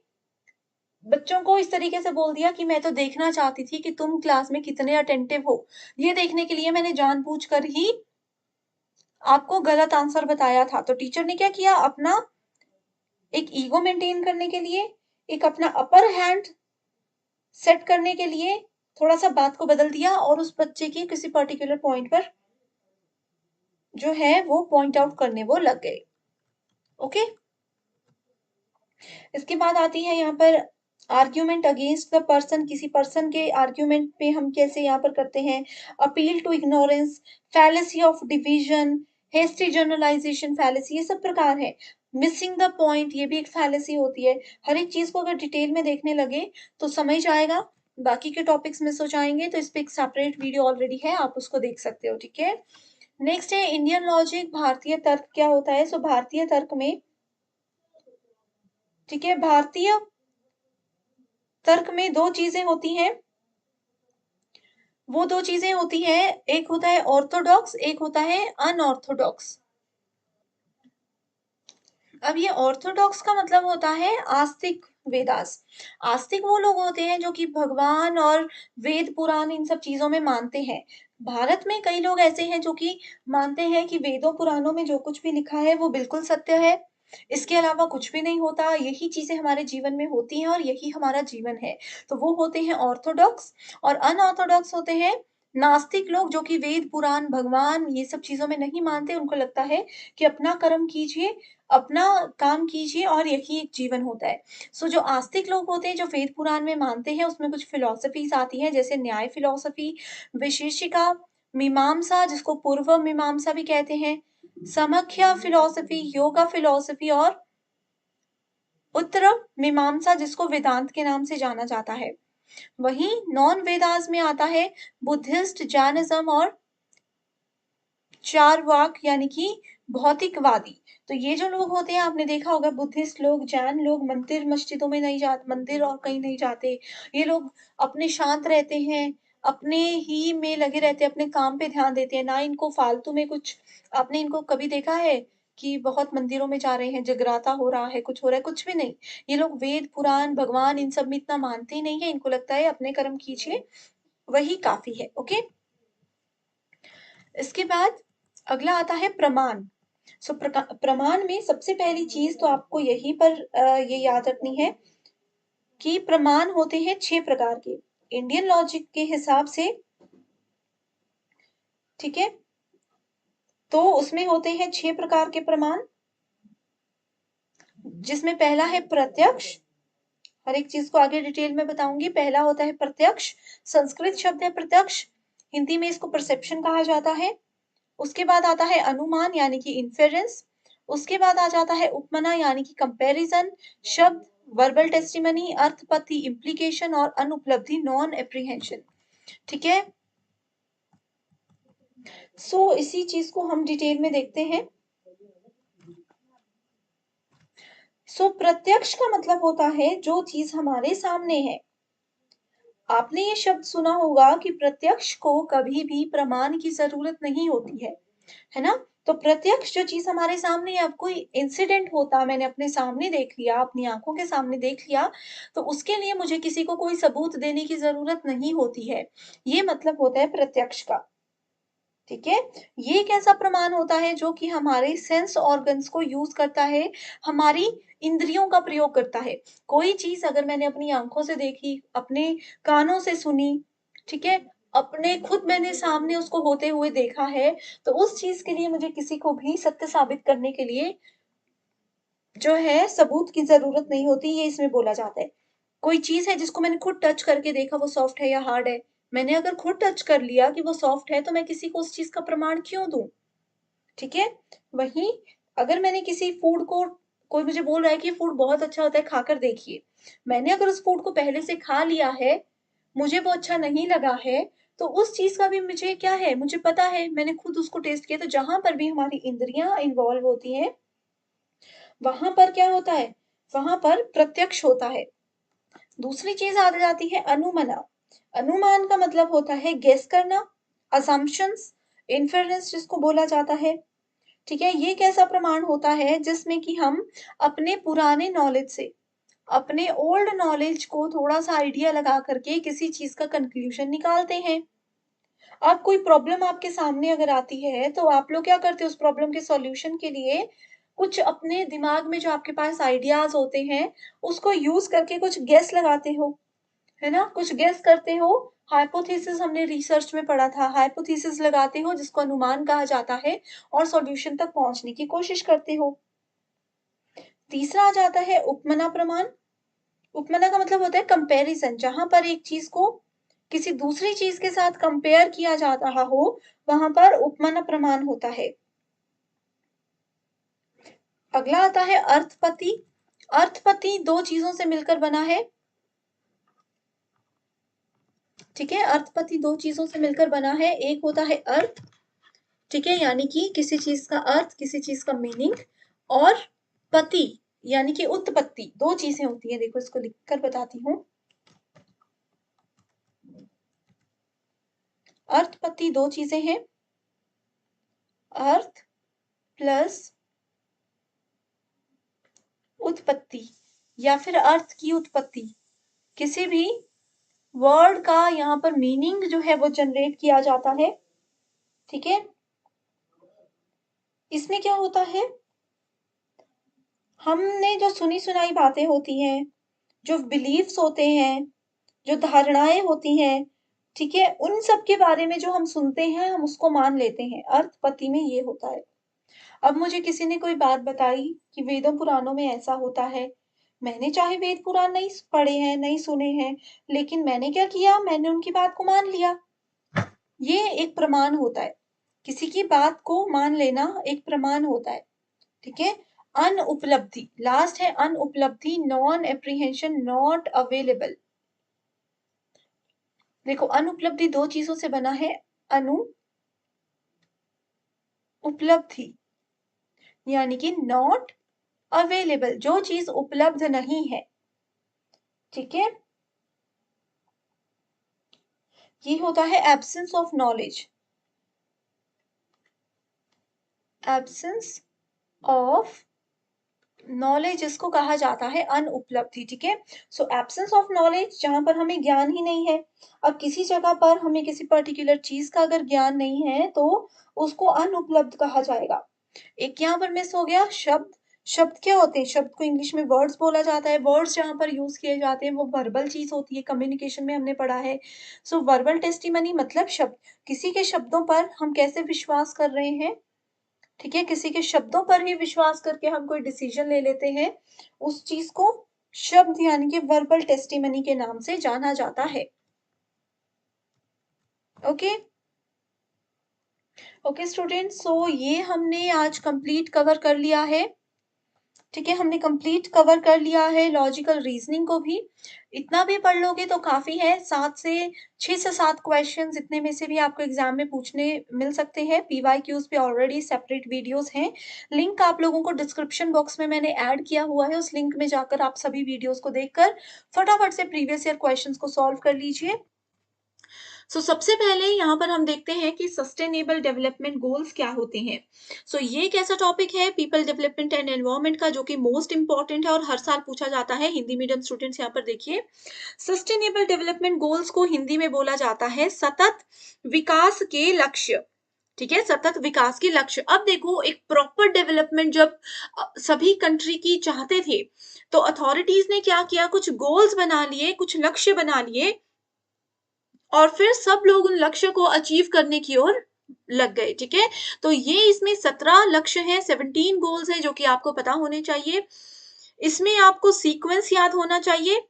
बच्चों को इस तरीके से बोल दिया कि मैं तो देखना चाहती थी कि तुम क्लास में कितने अटेंटिव हो, ये देखने के लिए मैंने जानबूझकर ही आपको गलत आंसर बताया था। तो टीचर ने क्या किया, अपना एक ईगो मेंटेन करने के लिए, एक अपना अपर हैंड सेट करने के लिए थोड़ा सा बात को बदल दिया और उस बच्चे की किसी पर्टिकुलर पॉइंट पर जो है वो पॉइंट आउट करने वो लग गए। ओके, इसके बाद आती है यहाँ पर आर्ग्यूमेंट अगेंस्ट द पर्सन। किसी पर्सन के आर्ग्यूमेंट पे हम कैसे यहाँ पर करते हैं, appeal to ignorance, fallacy of division, hasty generalisation fallacy, ये सब प्रकार है। मिसिंग द पॉइंट, ये भी एक फैलेसी होती है। हर एक चीज को अगर डिटेल में देखने लगे तो समझ आएगा, बाकी के टॉपिक्स मिस हो जाएंगे। तो इस पे एक सेपरेट वीडियो ऑलरेडी है, आप उसको देख सकते हो। ठीक है, नेक्स्ट है इंडियन लॉजिक, भारतीय तर्क क्या होता है। सो भारतीय तर्क में, ठीक है, भारतीय तर्क में दो चीजें होती हैं। वो दो चीजें होती हैं, एक होता है ऑर्थोडॉक्स, एक होता है अनऑर्थोडॉक्स। अब ये ऑर्थोडॉक्स का मतलब होता है आस्तिक वेदास। आस्तिक वो लोग होते हैं जो कि भगवान और वेद पुराण इन सब चीजों में मानते हैं। भारत में कई लोग ऐसे हैं जो कि मानते हैं कि वेदों पुराणों में जो कुछ भी लिखा है वो बिल्कुल सत्य है, इसके अलावा कुछ भी नहीं होता, यही चीजें हमारे जीवन में होती हैं और यही हमारा जीवन है। तो वो होते हैं ऑर्थोडॉक्स। और अनऑर्थोडॉक्स होते हैं नास्तिक लोग, जो कि वेद पुराण भगवान ये सब चीजों में नहीं मानते। उनको लगता है कि अपना कर्म कीजिए, अपना काम कीजिए और यही एक जीवन होता है। सो जो आस्तिक लोग होते हैं, जो वेद पुराण में मानते हैं, उसमें कुछ फिलोसफीज आती हैं, जैसे न्याय फिलोसफी, विशेषिका, मीमांसा जिसको पूर्व मीमांसा भी कहते हैं, समख्या फिलोसफी, योगा फिलोसफी और उत्तर मीमांसा जिसको वेदांत के नाम से जाना जाता है। वहीं नॉन वेदास में आता है बुद्धिस्ट, जैनिज्म और चारवाक यानी कि भौतिकवादी। तो ये जो लोग होते हैं, आपने देखा होगा, बुद्धिस्ट लोग, जैन लोग मंदिर मस्जिदों में नहीं जाते, मंदिर और कहीं नहीं जाते। ये लोग अपने शांत रहते हैं, अपने ही में लगे रहते हैं, अपने काम पे ध्यान देते हैं, ना इनको फालतू में कुछ। आपने इनको कभी देखा है कि बहुत मंदिरों में जा रहे हैं, जगराता हो रहा है, कुछ हो रहा है? कुछ भी नहीं। ये लोग वेद पुराण भगवान इन सब में इतना मानते ही नहीं है। इनको लगता है अपने कर्म कीजिए, वही काफी है। ओके, इसके बाद अगला आता है प्रमाण। सो प्रमाण में सबसे पहली चीज तो आपको यहीं पर ये याद रखनी है कि प्रमाण होते हैं 6 प्रकार के इंडियन लॉजिक के हिसाब से। ठीक है, तो उसमें होते हैं 6 प्रकार के प्रमाण, जिसमें पहला है प्रत्यक्ष। हर एक चीज को आगे डिटेल में बताऊंगी। पहला होता है प्रत्यक्ष, संस्कृत शब्द है प्रत्यक्ष, हिंदी में इसको परसेप्शन कहा जाता है। उसके बाद आता है अनुमान यानी कि इन्फेरेंस। उसके बाद आ जाता है उपमना यानी कि कंपैरिजन, शब्द वर्बल टेस्टिमनी, अर्थपत्ति इम्प्लीकेशन और अनुपलब्धि नॉन एप्रीहेंशन। ठीक है, सो इसी चीज को हम डिटेल में देखते हैं। सो प्रत्यक्ष का मतलब होता है जो चीज हमारे सामने है। आपने ये शब्द सुना होगा कि प्रत्यक्ष को कभी भी प्रमाण की जरूरत नहीं होती है ना। तो प्रत्यक्ष जो चीज हमारे सामने, अब कोई इंसिडेंट होता, मैंने अपने सामने देख लिया, अपनी आंखों के सामने देख लिया, तो उसके लिए मुझे किसी को कोई सबूत देने की जरूरत नहीं होती है। ये मतलब होता है प्रत्यक्ष का। ठीक है, ये एक ऐसा प्रमाण होता है जो कि हमारे सेंस ऑर्गन्स को यूज करता है, हमारी इंद्रियों का प्रयोग करता है। कोई चीज अगर मैंने अपनी आंखों से देखी, अपने कानों से सुनी, ठीक है, अपने खुद मैंने सामने उसको होते हुए देखा है, तो उस चीज के लिए मुझे किसी को भी सत्य साबित करने के लिए जो है सबूत की जरूरत नहीं होती। ये इसमें बोला जाता है। कोई चीज है जिसको मैंने खुद टच करके देखा, वो सॉफ्ट है या हार्ड है, मैंने अगर खुद टच कर लिया कि वो सॉफ्ट है, तो मैं किसी को उस चीज का प्रमाण क्यों दूं? ठीक है, वहीं अगर मैंने किसी फूड को कोई मुझे बोल रहा है कि ये फूड बहुत अच्छा होता है, खाकर देखिए। मैंने अगर उस फूड को पहले से खा लिया है, मुझे वो अच्छा नहीं लगा है, तो उस चीज़ का भी मुझे क्या है, मुझे पता है, मैंने खुद उसको टेस्ट किया। तो जहाँ पर भी हमारी इंद्रियाँ इन्वॉल्व होती हैं, वहाँ पर क्या होता है? वहाँ पर प्रत्यक्ष होता है। दूसरी चीज़ आ जाती है अनुमना। अनुमान का मतलब होता है गेस करना, असम्पशंस, इन्फेरेंस जिसको बोला जाता है। ठीक है? ये एक ऐसा प्रमाण होता है जिसमें कि हम अपने पुराने नॉलेज से, अपने ओल्ड नॉलेज को थोड़ा-सा आइडिया लगा करके किसी चीज़ का कंक्लूजन निकालते हैं। अब कोई प्रॉब्लम आपके सामने अगर आती है, तो आप लोग क्या करते हो उस प्रॉब्लम के सॉल्यूशन के लिए? कुछ अपने दिमाग में जो आपके पास आइडियाज़ होते हैं, उसको यूज़ करके कुछ गेस लगाते हो, है ना? कुछ गेस करते हो, हाइपोथेसिस हमने रिसर्च में पढ़ा था, हाइपोथेसिस लगाते हो जिसको अनुमान कहा जाता है और सॉल्यूशन तक पहुँचने की कोशिश करते हो। तीसरा आ जाता है उपमना प्रमाण। उपमना का मतलब होता है कंपैरिजन, जहां पर एक चीज को किसी दूसरी चीज के साथ कंपेयर किया जा रहा हो, वहां पर उपमना प्रमाण होता है। अगला आता है अर्थपति। अर्थपति दो चीजों से मिलकर बना है। ठीक है, अर्थपति दो चीजों से मिलकर बना है। एक होता है अर्थ, ठीक है, यानी कि किसी चीज का अर्थ, किसी चीज का मीनिंग, और पति यानी कि उत्पत्ति। दो चीजें होती है, देखो इसको लिखकर बताती हूँ। अर्थपति दो चीजें हैं, अर्थ प्लस उत्पत्ति या फिर अर्थ की उत्पत्ति। किसी भी वर्ड का यहाँ पर मीनिंग जो है वो जनरेट किया जाता है। ठीक है, इसमें क्या होता है, हमने जो सुनी सुनाई बातें होती हैं, जो बिलीफ्स होते हैं, जो धारणाएं होती हैं, ठीक है, उन सब के बारे में जो हम सुनते हैं हम उसको मान लेते हैं। अर्थपति में ये होता है। अब मुझे किसी ने कोई बात बताई कि वेदों पुराणों में ऐसा होता है। मैंने चाहे वेद पुराण नहीं पढ़े हैं, नहीं सुने हैं, लेकिन मैंने क्या किया, मैंने उनकी बात को मान लिया। ये एक प्रमाण होता है। किसी की बात को मान लेना एक प्रमाण होता है। ठीक है, अनउपलब्धि लास्ट है, अनउपलब्धि, नॉन एप्रीहेंशन, नॉट अवेलेबल। देखो अनुपलब्धि दो चीजों से बना है, अनु उपलब्धि यानी कि नॉट अवेलेबल, जो चीज उपलब्ध नहीं है। ठीक है, ये होता है absence of knowledge, absence of knowledge इसको कहा जाता है अनुपलब्धि। ठीक है, सो एब्सेंस ऑफ नॉलेज जहां पर हमें ज्ञान ही नहीं है। अब किसी जगह पर हमें किसी पर्टिकुलर चीज का अगर ज्ञान नहीं है तो उसको अनुपलब्ध कहा जाएगा। एक यहाँ पर मिस हो गया शब्द। शब्द क्या होते हैं, शब्द को इंग्लिश में वर्ड्स बोला जाता है। वर्ड्स जहाँ पर यूज किए जाते हैं वो वर्बल चीज होती है, कम्युनिकेशन में हमने पढ़ा है। सो वर्बल टेस्टिमनी मतलब शब्द, किसी के शब्दों पर हम कैसे विश्वास कर रहे हैं। ठीक है, किसी के शब्दों पर ही विश्वास करके हम कोई डिसीजन ले लेते हैं, उस चीज को शब्द यानी कि वर्बल टेस्टिमनी के नाम से जाना जाता है। ओके ओके स्टूडेंट्स, सो ये हमने आज कंप्लीट कवर कर लिया है। ठीक है, हमने कंप्लीट कवर कर लिया है लॉजिकल रीजनिंग को भी। इतना भी पढ़ लोगे तो काफी है, 6 से 7 क्वेश्चंस इतने में से भी आपको एग्जाम में पूछने मिल सकते हैं। पीवाईक्यूज पे ऑलरेडी सेपरेट वीडियोस हैं, लिंक आप लोगों को डिस्क्रिप्शन बॉक्स में मैंने ऐड किया हुआ है। उस लिंक में जाकर आप सभी वीडियोस को देखकर फटाफट से प्रीवियस ईयर क्वेश्चंस को सॉल्व कर लीजिए। सबसे पहले यहाँ पर हम देखते हैं कि सस्टेनेबल डेवलपमेंट गोल्स क्या होते हैं। ये एक ऐसा टॉपिक है पीपल डेवलपमेंट एंड एनवायरनमेंट का, जो कि मोस्ट इंपॉर्टेंट है और हर साल पूछा जाता है। हिंदी मीडियम स्टूडेंट्स यहाँ पर देखिए, सस्टेनेबल डेवलपमेंट गोल्स को हिंदी में बोला जाता है सतत विकास के लक्ष्य। ठीक है, सतत विकास के लक्ष्य। अब देखो, एक प्रॉपर डेवलपमेंट जब सभी कंट्री की चाहते थे, तो अथॉरिटीज ने क्या किया, कुछ गोल्स बना लिए, कुछ लक्ष्य बना लिए, और फिर सब लोग उन लक्ष्य को अचीव करने की ओर लग गए। ठीक है, तो ये इसमें 17 लक्ष्य हैं, 17 गोल्स हैं, जो कि आपको पता होने चाहिए। इसमें आपको सीक्वेंस याद होना चाहिए,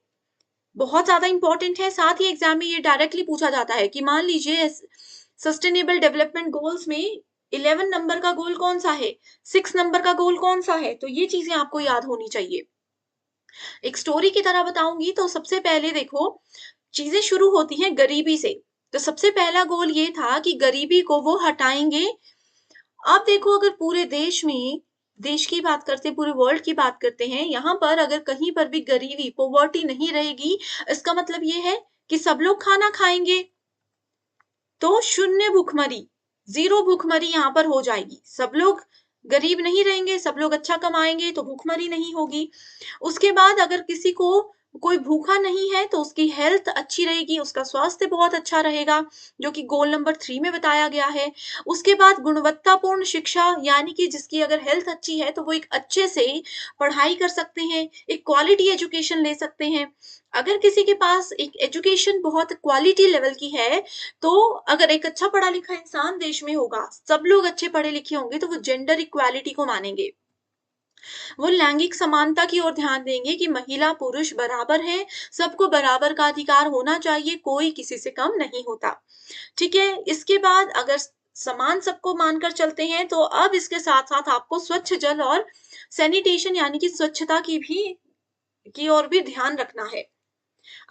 बहुत ज्यादा इंपॉर्टेंट है। साथ ही एग्जाम में ये डायरेक्टली पूछा जाता है कि मान लीजिए सस्टेनेबल डेवलपमेंट गोल्स में 11 नंबर का गोल कौन सा है, 6 नंबर का गोल कौन सा है, तो ये चीजें आपको याद होनी चाहिए। एक स्टोरी की तरह बताऊंगी तो सबसे पहले देखो, चीजें शुरू होती हैं गरीबी से। तो सबसे पहला गोल ये था कि गरीबी को वो हटाएंगे। अब देखो, अगर पूरे देश में, देश की बात करते हैं, पूरे वर्ल्ड की बात करते हैं, यहाँ पर अगर कहीं पर भी गरीबी, पॉवर्टी नहीं रहेगी, इसका मतलब ये है कि सब लोग खाना खाएंगे, तो शून्य भूखमरी, ज़ीरो भूखमरी यहाँ पर हो जाएगी। सब लोग गरीब नहीं रहेंगे, सब लोग अच्छा कमाएँगे तो भूखमरी नहीं होगी। उसके बाद अगर किसी को कोई भूखा नहीं है तो उसकी हेल्थ अच्छी रहेगी, उसका स्वास्थ्य बहुत अच्छा रहेगा, जो कि गोल नंबर 3 में बताया गया है। उसके बाद गुणवत्तापूर्ण शिक्षा, यानी कि जिसकी अगर हेल्थ अच्छी है तो वो एक अच्छे से पढ़ाई कर सकते हैं, एक क्वालिटी एजुकेशन ले सकते हैं। अगर किसी के पास एक एजुकेशन बहुत क्वालिटी लेवल की है, तो अगर एक अच्छा पढ़ा लिखा इंसान देश में होगा, सब लोग अच्छे पढ़े लिखे होंगे, तो वो जेंडर इक्वालिटी को मानेंगे। वो लैंगिक समानता की ओर ध्यान देंगे कि महिला पुरुष बराबर हैं, सबको बराबर का अधिकार होना चाहिए, कोई किसी से कम नहीं होता। ठीक है? इसके बाद अगर समान सबको मानकर चलते हैं, तो अब इसके साथ-साथ आपको स्वच्छ जल और सैनिटेशन, यानी कि स्वच्छता की ओर भी ध्यान रखना है।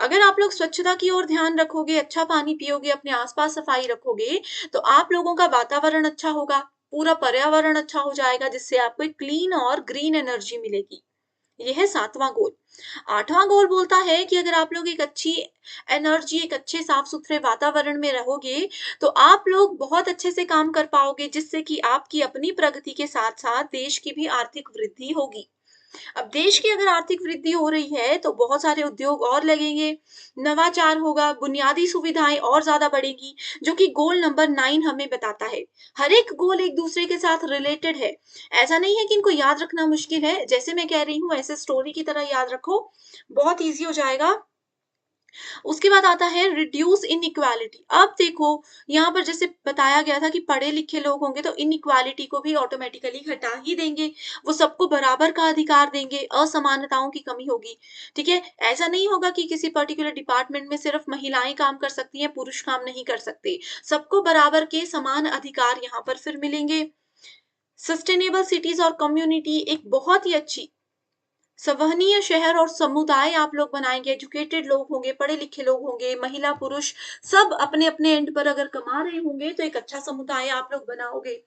अगर आप लोग स्वच्छता की ओर ध्यान रखोगे, अच्छा पानी पियोगे, अपने आस-पास सफाई रखोगे, तो आप लोगों का वातावरण अच्छा होगा, पूरा पर्यावरण अच्छा हो जाएगा, जिससे आपको एक क्लीन और ग्रीन एनर्जी मिलेगी। ये है 7वां गोल। 8वां गोल बोलता है कि अगर आप लोग एक अच्छी एनर्जी, एक अच्छे साफ-सुथरे वातावरण में रहोगे, तो आप लोग बहुत अच्छे से काम कर पाओगे, जिससे कि आपकी अपनी प्रगति के साथ-साथ देश की भी आर्थिक वृद्धि होगी। अब देश की अगर आर्थिक वृद्धि हो रही है, तो बहुत सारे उद्योग और लगेंगे, नवाचार होगा, बुनियादी सुविधाएँ और ज़्यादा बढ़ेंगी, जो कि गोल नंबर 9 हमें बताता है। हर एक गोल एक-दूसरे के साथ रिलेटेड है। ऐसा नहीं है कि इनको याद रखना मुश्किल है, जैसे मैं कह रही हूँ, ऐसे स्टोरी की तरह याद रखो, बहुत ईज़ी हो जाएगा। उसके बाद आता है रिड्यूस इनइक्वालिटी। अब देखो, यहाँ पर जैसे बताया गया था कि पढ़े लिखे लोग होंगे तो इनइक्वालिटी को भी ऑटोमेटिकली घटा ही देंगे। वो सबको बराबर का अधिकार देंगे, असमानताओं की कमी होगी। ठीक है? ऐसा नहीं होगा कि किसी पर्टिकुलर डिपार्टमेंट में सिर्फ महिलाएँ काम कर सकती हैं, पुरुष काम नहीं कर सकते। सबको बराबर के समान अधिकार यहाँ पर फिर मिलेंगे। सस्टेनेबल सिटीज़ और कम्युनिटी, एक बहुत ही अच्छी संवहनीय शहर और समुदाय आप लोग बनाएँगे, एजुकेटेड लोग होंगे, पढ़े-लिखे लोग होंगे, महिला, पुरुष सब अपने-अपने एंड पर अगर कमा रहे होंगे, तो एक अच्छा समुदाय आप लोग बनाओगे।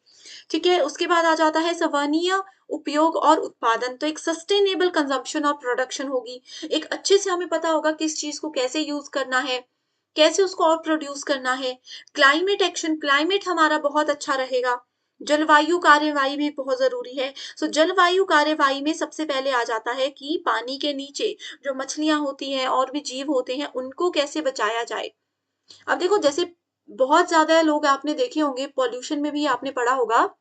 ठीक है? उसके बाद आ जाता है संवहनीय उपयोग और उत्पादन, तो एक सस्टेनेबल कंज़म्पशन और प्रोडक्शन होगी। एक अच्छे से हमें पता होगा किस चीज़ को कैसे यूज़ करना है, कैसे उसको और प्रोड्यूस करना है। क्लाइमेट एक्शन, क्लाइमेट हमारा बहुत अच्छा रहेगा। जलवायु कार्यवाही भी बहुत ज़रूरी है। सो जलवायु कार्यवाही में सबसे पहले आ जाता है कि पानी के नीचे जो मछलियाँ होती हैं और भी जीव होते हैं, उनको कैसे बचाया जाए। अब देखो, जैसे बहुत ज़्यादा लोग आपने देखे होंगे, पॉल्यूशन में भी आपने पढ़ा होगा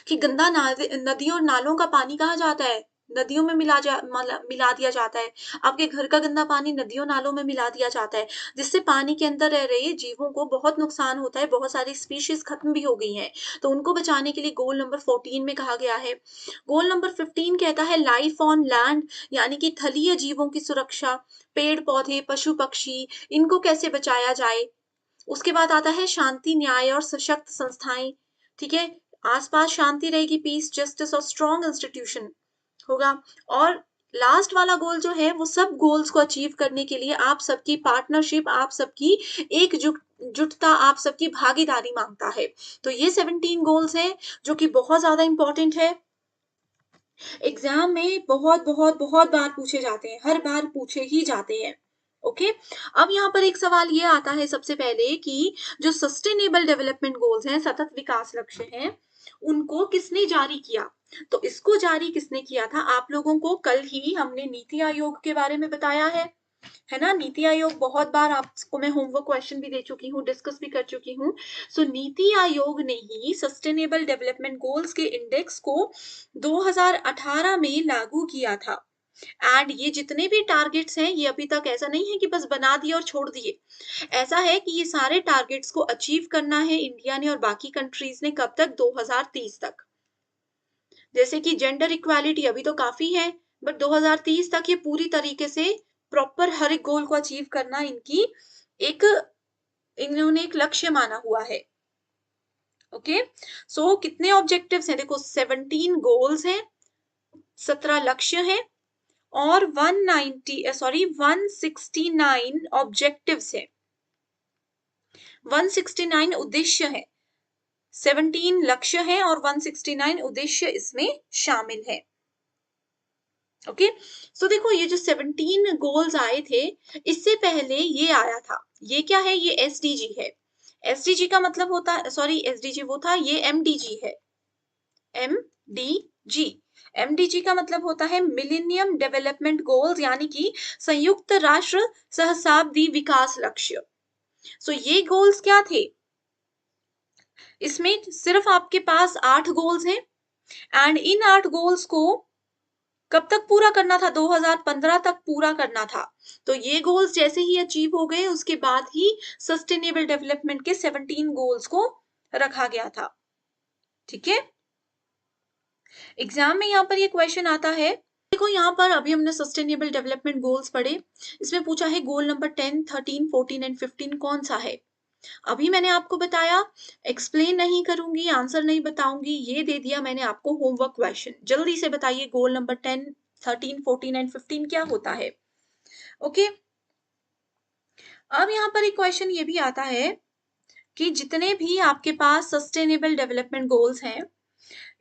कि गंदा नदियों और नालों का पानी कहाँ जाता है? नदियों में मिला दिया जाता है। आपके घर का गंदा पानी नदियों नालों में मिला दिया जाता है, जिससे पानी के अंदर रह रहे जीवों को बहुत नुकसान होता है, बहुत सारी स्पीशीज़ खत्म भी हो गई हैं। तो उनको बचाने के लिए गोल नंबर 14 में कहा गया है। गोल नंबर 15 कहता है लाइफ ऑन लैंड, यानी कि थलीय जीवों की सुरक्षा, पेड़-पौधे, पशु-पक्षी, इनको कैसे बचाया जाए। उसके बाद आता है शांति, न्याय और सशक्त संस्थाएँ, ठीक है? आस-पास शांति रहेगी, पीस, जस्टिस और स्ट्रॉन्ग इंस्टीट्यूशन होगा। और लास्ट वाला गोल जो है, वो सब गोल्स को अचीव करने के लिए आप सबकी पार्टनरशिप, आप सबकी जुटता, आप सबकी भागीदारी माँगता है। तो ये 17 गोल्स हैं, जो कि बहुत ज़्यादा इम्पोर्टेंट है। एग्ज़ाम में बहुत बार पूछे जाते हैं, हर बार पूछे ही जाते हैं। ओके? अब यहाँ पर एक सवाल ये आता है सबसे पहले कि जो सस्टेनेबल डेवलपमेंट गोल्स हैं, सतत विकास लक्ष्य हैं, उनको किसने जारी किया? तो इसको जारी किसने किया था? आप लोगों को कल ही हमने नीति आयोग के बारे में बताया है ना? नीति आयोग बहुत बार आपको मैं होमवर्क क्वेश्चन भी दे चुकी हूँ, डिस्कस भी कर चुकी हूँ। सो नीति आयोग ने ही सस्टेनेबल डेवलपमेंट गोल्स के इंडेक्स को 2018 में लागू किया था। एंड ये जितने भी टारगेट्स हैं, ये अभी तक ऐसा नहीं है कि बस बना दिए और छोड़ दिए। ऐसा है कि ये सारे टारगेट्स को अचीव करना है इंडिया ने और बाकी कंट्रीज ने, कब तक? 2030 तक। जैसे कि जेंडर इक्वालिटी अभी तो काफ़ी है, बट 2030 तक ये पूरी तरीके से प्रॉपर हर एक गोल को अचीव करना एक इन्होंने एक लक्ष्य माना हुआ है। ओके, सो कितने ऑब्जेक्टिव्स हैं? देखो 17 गोल्स हैं, 17 लक्ष्य हैं और 169 ऑब्जेक्टिव्स हैं, 169 उद्देश्य है, 17 लक्ष्य हैं और 169 उद्देश्य इसमें शामिल है। ओके, सो देखो ये जो 17 गोल्स आए थे, इससे पहले ये आया था, ये क्या है? ये एसडीजी है। एसडीजी का मतलब होता, सॉरी एसडीजी वो था, ये एमडीजी है। एमडीजी, एमडीजी का मतलब होता है मिलेनियम डेवलपमेंट गोल्स, यानी कि संयुक्त राष्ट्र सहस्राब्दी विकास लक्ष्य। सो ये गोल्स क्या थे? इसमें सिर्फ आपके पास 8 गोल्स हैं एंड इन 8 गोल्स को कब तक पूरा करना था? 2015 तक पूरा करना था। तो ये गोल्स जैसे ही अचीव हो गए, उसके बाद ही सस्टेनेबल डेवलपमेंट के 17 गोल्स को रखा गया था। ठीक है, एग्जाम में यहाँ पर ये क्वेश्चन आता है। देखो यहाँ पर अभी हमने सस्टेनेबल डेवलपमेंट गोल्स पढ़े, इसमें पूछा है गोल नंबर 10, 13, 14 एंड 15 कौन सा है? अभी मैंने आपको बताया, एक्सप्लेन नहीं करूंगी, आंसर नहीं बताऊंगी, ये दे दिया मैंने आपको होमवर्क क्वेश्चन। जल्दी से बताइए गोल नंबर 10, 13, 14 एंड 15 क्या होता है? ओके, अब यहाँ पर एक क्वेश्चन ये भी आता है कि जितने भी आपके पास सस्टेनेबल डेवलपमेंट गोल्स हैं,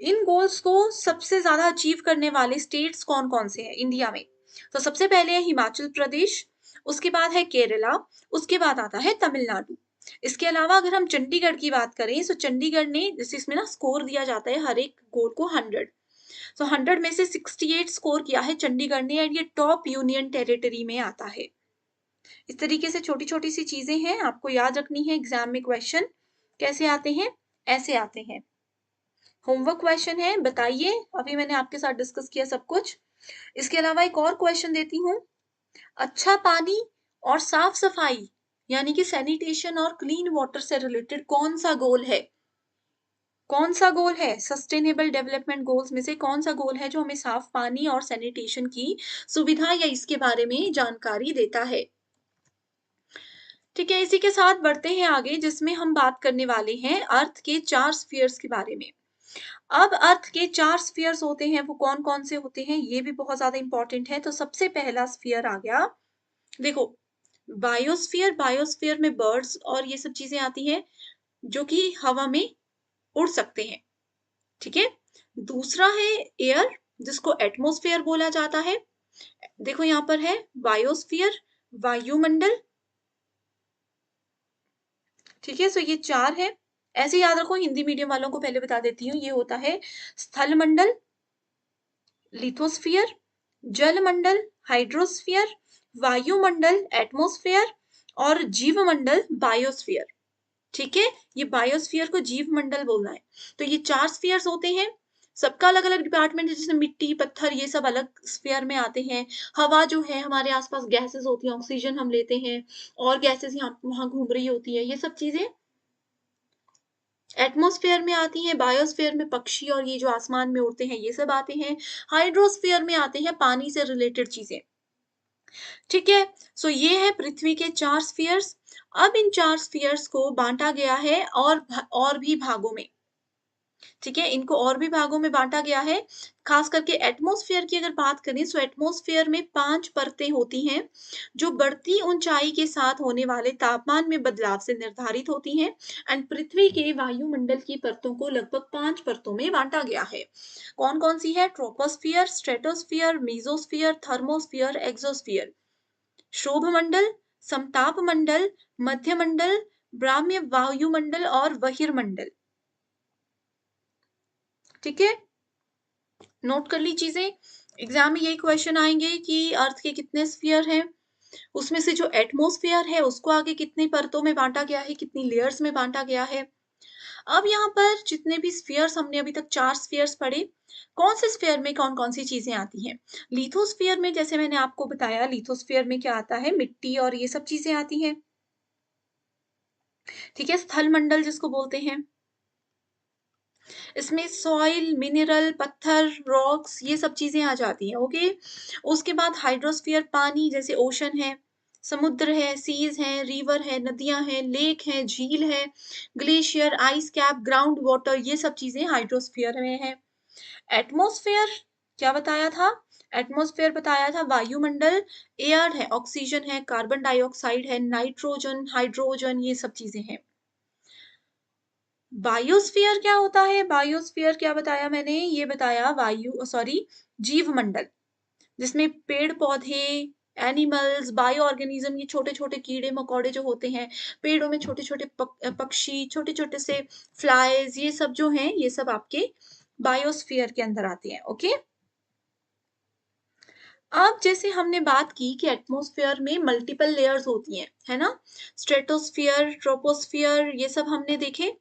इन गोल्स को सबसे ज्यादा अचीव करने वाले स्टेट्स कौन कौन से हैं इंडिया में? तो सबसे पहले है हिमाचल प्रदेश, उसके बाद है केरला, उसके बाद आता है तमिलनाडु। इसके अलावा अगर हम चंडीगढ़ की बात करें, तो चंडीगढ़ ने, जैसे इसमें ना स्कोर दिया जाता है हर एक गोल को 100, तो 100 में से 68 स्कोर किया है चंडीगढ़ ने, एंड ये टॉप यूनियन टेरिटरी में आता है। इस तरीके से छोटी छोटी सी चीजें हैं, आपको याद रखनी है। एग्जाम में क्वेश्चन कैसे आते हैं? ऐसे आते हैं। होमवर्क क्वेश्चन है, बताइए। अभी मैंने आपके साथ डिस्कस किया सब कुछ। इसके अलावा एक और क्वेश्चन देती हूँ, अच्छा पानी और साफ सफाई यानी कि सैनिटेशन और क्लीन वाटर से रिलेटेड कौन सा गोल है? कौन सा गोल है? सस्टेनेबल डेवलपमेंट गोल्स में से कौन सा गोल है जो हमें साफ पानी और सैनिटेशन की सुविधा या इसके बारे में जानकारी देता है? ठीक है, इसी के साथ बढ़ते हैं आगे, जिसमें हम बात करने वाले हैं अर्थ के 4 स्फीयर्स के बारे में। अब अर्थ के 4 स्फीयर्स होते हैं, वो कौन कौन से होते हैं, ये भी बहुत ज्यादा इंपॉर्टेंट है। तो सबसे पहला स्फीयर आ गया, देखो बायोस्फीयर। बायोस्फीयर में बर्ड्स और ये सब चीजें आती हैं जो कि हवा में उड़ सकते हैं। ठीक है, दूसरा है एयर, जिसको एटमॉस्फेयर बोला जाता है। देखो यहाँ पर है बायोस्फीयर, वायुमंडल। ठीक है, सो ये 4 है। ऐसे याद रखो, हिंदी मीडियम वालों को पहले बता देती हूँ, ये होता है स्थल मंडल, लिथोस्फियर, जलमंडल, हाइड्रोस्फियर, वायुमंडल, एटमॉस्फेयर और जीवमंडल, बायोस्फियर। ठीक है, ये बायोस्फीयर को जीवमंडल बोलना है। तो ये 4 स्फीयर्स होते हैं, सबका अलग अलग डिपार्टमेंट है, जैसे मिट्टी, पत्थर, ये सब अलग स्फीयर में आते हैं। हवा जो है, हमारे आसपास गैसेस होती हैं, ऑक्सीजन हम लेते हैं और गैसेस यहाँ वहां घूम रही होती है, ये सब चीजें एटमॉस्फेयर में आती हैं। बायोस्फीयर में पक्षी और ये जो आसमान में उड़ते हैं, ये सब आते हैं। हाइड्रोस्फीयर में आते हैं पानी से रिलेटेड चीजें। ठीक है, सो ये है पृथ्वी के 4 स्फीयर्स। अब इन 4 स्फीयर्स को बांटा गया है और भी भागों में। ठीक है, इनको और भी भागों में बांटा गया है। खास करके एटमॉस्फेयर की अगर बात करें, तो एटमॉस्फेयर में 5 परतें होती हैं जो बढ़ती ऊंचाई के साथ होने वाले तापमान में बदलाव से निर्धारित होती हैं। एंड पृथ्वी के वायुमंडल की परतों को लगभग 5 परतों में बांटा गया है। कौन कौन सी है? Troposphere, stratosphere, mesosphere, thermosphere, exosphere. शोभ मंडल, समताप मंडल, मध्य मंडल, ब्राह्म्य वायुमंडल और बहिर्मंडल। ठीक है, नोट कर ली चीजें। एग्जाम में यही क्वेश्चन आएंगे कि अर्थ के कितने स्फीयर हैं, उसमें से जो एटमॉस्फेयर है उसको आगे कितनी परतों में बांटा गया है, कितनी लेयर्स में बांटा गया है। अब यहाँ पर जितने भी स्फीयर्स, हमने अभी तक 4 स्फीयर्स पढ़े, कौन से स्फीयर में कौन कौन सी चीजें आती हैं? लिथोस्फीयर में, जैसे मैंने आपको बताया, लिथोस्फीयर में क्या आता है? मिट्टी और ये सब चीजें आती हैं। ठीक है, स्थल मंडल जिसको बोलते हैं, इसमें सॉइल, मिनरल, पत्थर, रॉक्स, ये सब चीजें आ जाती हैं। ओके, उसके बाद हाइड्रोस्फीयर पानी, जैसे ओशन है, समुद्र है, सीज़ हैं, रिवर है, नदियाँ हैं, लेक है, झील है, glacier, ice cap, ground water, ये सब चीज़ें हाइड्रोस्फीयर में हैं। एटमॉस्फेयर क्या बताया था? एटमॉस्फेयर बताया था वायुमंडल, एयर है, ऑक्सीजन है, कार्बन डाइऑक्साइड है, नाइट्रोजन, हाइड्रोजन, ये सब चीज़ें हैं। बायोस्फीयर क्या होता है? बायोस्फीयर क्या बताया मैंने? ये बताया जीवमंडल, जिसमें पेड़-पौधे, एनिमल्स, बायो ऑर्गेनिज़्म, ये छोटे-छोटे कीड़े-मकोड़े जो होते हैं, पेड़ों में छोटे-छोटे पक्षी, छोटे-छोटे से फ्लाइज़, ये सब जो हैं, ये सब आपके बायोस्फीयर के अंदर आते हैं, ओके? अब जैसे हमने बात की कि एटमॉस्फेयर में मल्टीपल लेयर्स होती हैं, है ना? स्ट्रेटोस्फियर, ट्रोपोस्फियर, ये सब हमने देखे।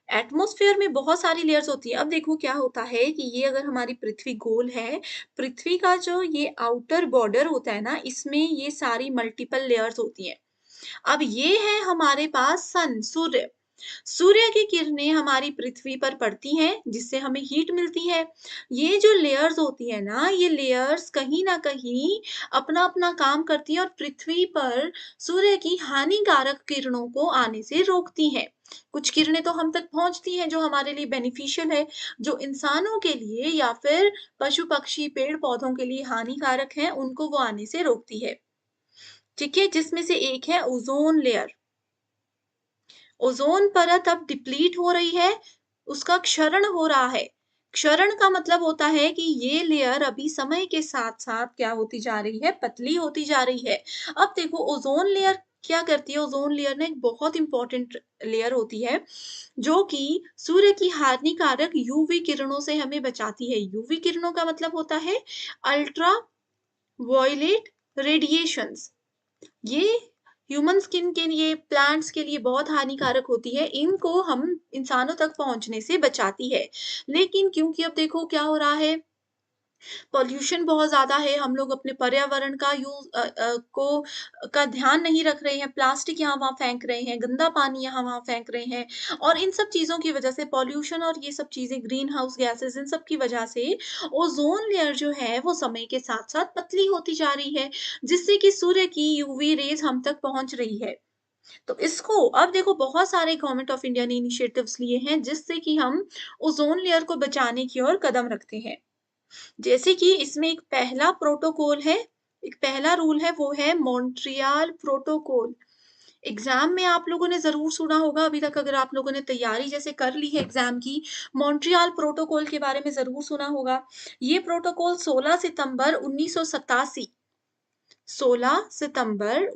एटमॉस्फेयर में बहुत सारी लेयर्स होती हैं। अब देखो क्या होता है कि ये अगर हमारी पृथ्वी गोल है, पृथ्वी का जो ये आउटर बॉर्डर होता है ना, इसमें ये सारी मल्टीपल लेयर्स होती हैं। अब ये है हमारे पास सन, सूर्य। सूर्य की किरणें हमारी पृथ्वी पर पड़ती हैं, जिससे हमें हीट मिलती है। ये जो लेयर्स होती है ना, ये लेयर्स कहीं न कहीं अपना-अपना काम करती हैं और पृथ्वी पर सूर्य की हानिकारक किरणों को आने से रोकती हैं। कुछ किरणें तो हम तक पहुँचती हैं, जो हमारे लिए बेनिफिशियल है, जो इंसानों के लिए या फिर पशु-पक्षी, पेड़-पौधों के लिए हानिकारक हैं, उनको वो आने से रोकती है। ठीक है? जिसमें से एक है ओज़ोन लेयर। ओज़ोन परत अब डिप्लीट हो रही है, उसका क्षरण हो रहा है। क्षरण का मतलब होता है कि ये लेयर अभी समय के साथ-साथ क्या होती जा रही है, पतली होती जा रही है। अब देखो ओज़ोन लेयर क्या करती है, ओज़ोन लेयर ना एक बहुत इम्पोर्टेंट लेयर होती है, जो कि सूर्य की हानिकारक यूवी किरणों से हमें बचाती है। यूवी किरणों का मतलब होता है अल्ट्रा वायलेट रेडिएशंस। ये ह्यूमन स्किन के लिए, प्लांट्स के लिए बहुत हानिकारक होती है। इनको हम इंसानों तक पहुँचने से बचाती है। लेकिन क्योंकि अब देखो क्या हो रहा है, पॉल्यूशन बहुत ज़्यादा है, हम लोग अपने पर्यावरण का का ध्यान नहीं रख रहे हैं, प्लास्टिक यहाँ-वहाँ फेंक रहे हैं, गंदा पानी यहाँ-वहाँ फेंक रहे हैं और इन सब चीज़ों की वज़ह से पॉल्यूशन और ये सब चीज़ें ग्रीन हाउस गैसेज़ इन सब की वज़ह से ओज़ोन लेयर जो है वो समय के साथ-साथ पतली होती जा रही है, जिससे कि सूर्य की यूवी रेज़ हम तक पहुँच रही है। तो इसको अब देखो बहुत सारे गवर्नमेंट ऑफ इंडिया ने इनिशिएटिव्स लिए हैं जिससे कि हम ओज़ोन लेयर को बचाने की ओर कदम रखते हैं। जैसे कि इसमें एक पहला रूल है वो है मॉन्ट्रियल प्रोटोकॉल। एग्ज़ाम में आप लोगों ने ज़रूर सुना होगा अभी तक अगर आप लोगों ने तैयारी जैसे कर ली है एग्ज़ाम की, मॉन्ट्रियल प्रोटोकॉल के बारे में ज़रूर सुना होगा। ये प्रोटोकॉल 16 सितंबर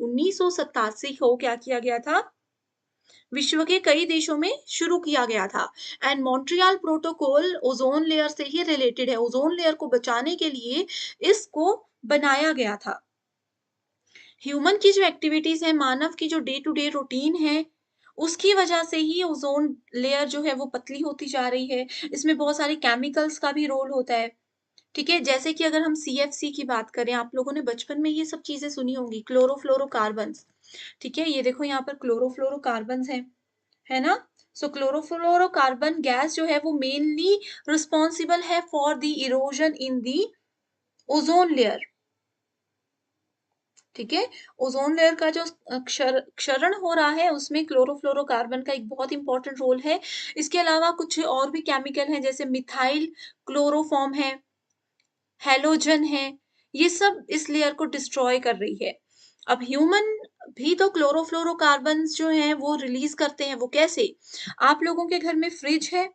1987 को क्या किया गया था? विश्व के कई देशों में शुरू किया गया था and Montreal protocol ozone layer से ही रिलेटेड है। ओज़ोन लेयर को बचाने के लिए इसको बनाया गया था। ह्यूमन की जो एक्टिविटीज़ है, मानव की जो डे टू डे रूटीन है, उसकी वजह से ही ओज़ोन लेयर जो है वो पतली होती जा रही है। इसमें बहुत सारे केमिकल्स का भी रोल होता है, ठीक है? जैसे कि अगर हम सीएफसी की बात करें, आप लोगों ने बचपन में ये सब चीज़ें सुनी होंगी, क्लोरोफ्लोरोकार्बन्स, ठीक है? ये देखो यहाँ पर क्लोरोफ्लोरोकार्बन्स हैं। है ना? सो क्लोरोफ्लोरोकार्बन गैस जो है वो मेनली रिस्पॉन्सिबल है for the erosion in the ozone layer, ठीक है? ओज़ोन लेयर का जो क्षरण हो रहा है उसमें क्लोरोफ्लोरोकार्बन का एक बहुत इम्पोर्टेंट रोल है। इसके अलावा कुछ और भी केमिकल हैं जैसे मिथाइल क्लोरोफॉर्म है, हैलोजन है, ये सब इस लेयर को डिस्ट्रॉय कर रही है। अब ह्यूमन भी तो क्लोरोफ्लोरोकार्बन्स जो हैं वो रिलीज़ करते हैं, वो कैसे? आप लोगों के घर में फ्रिज है,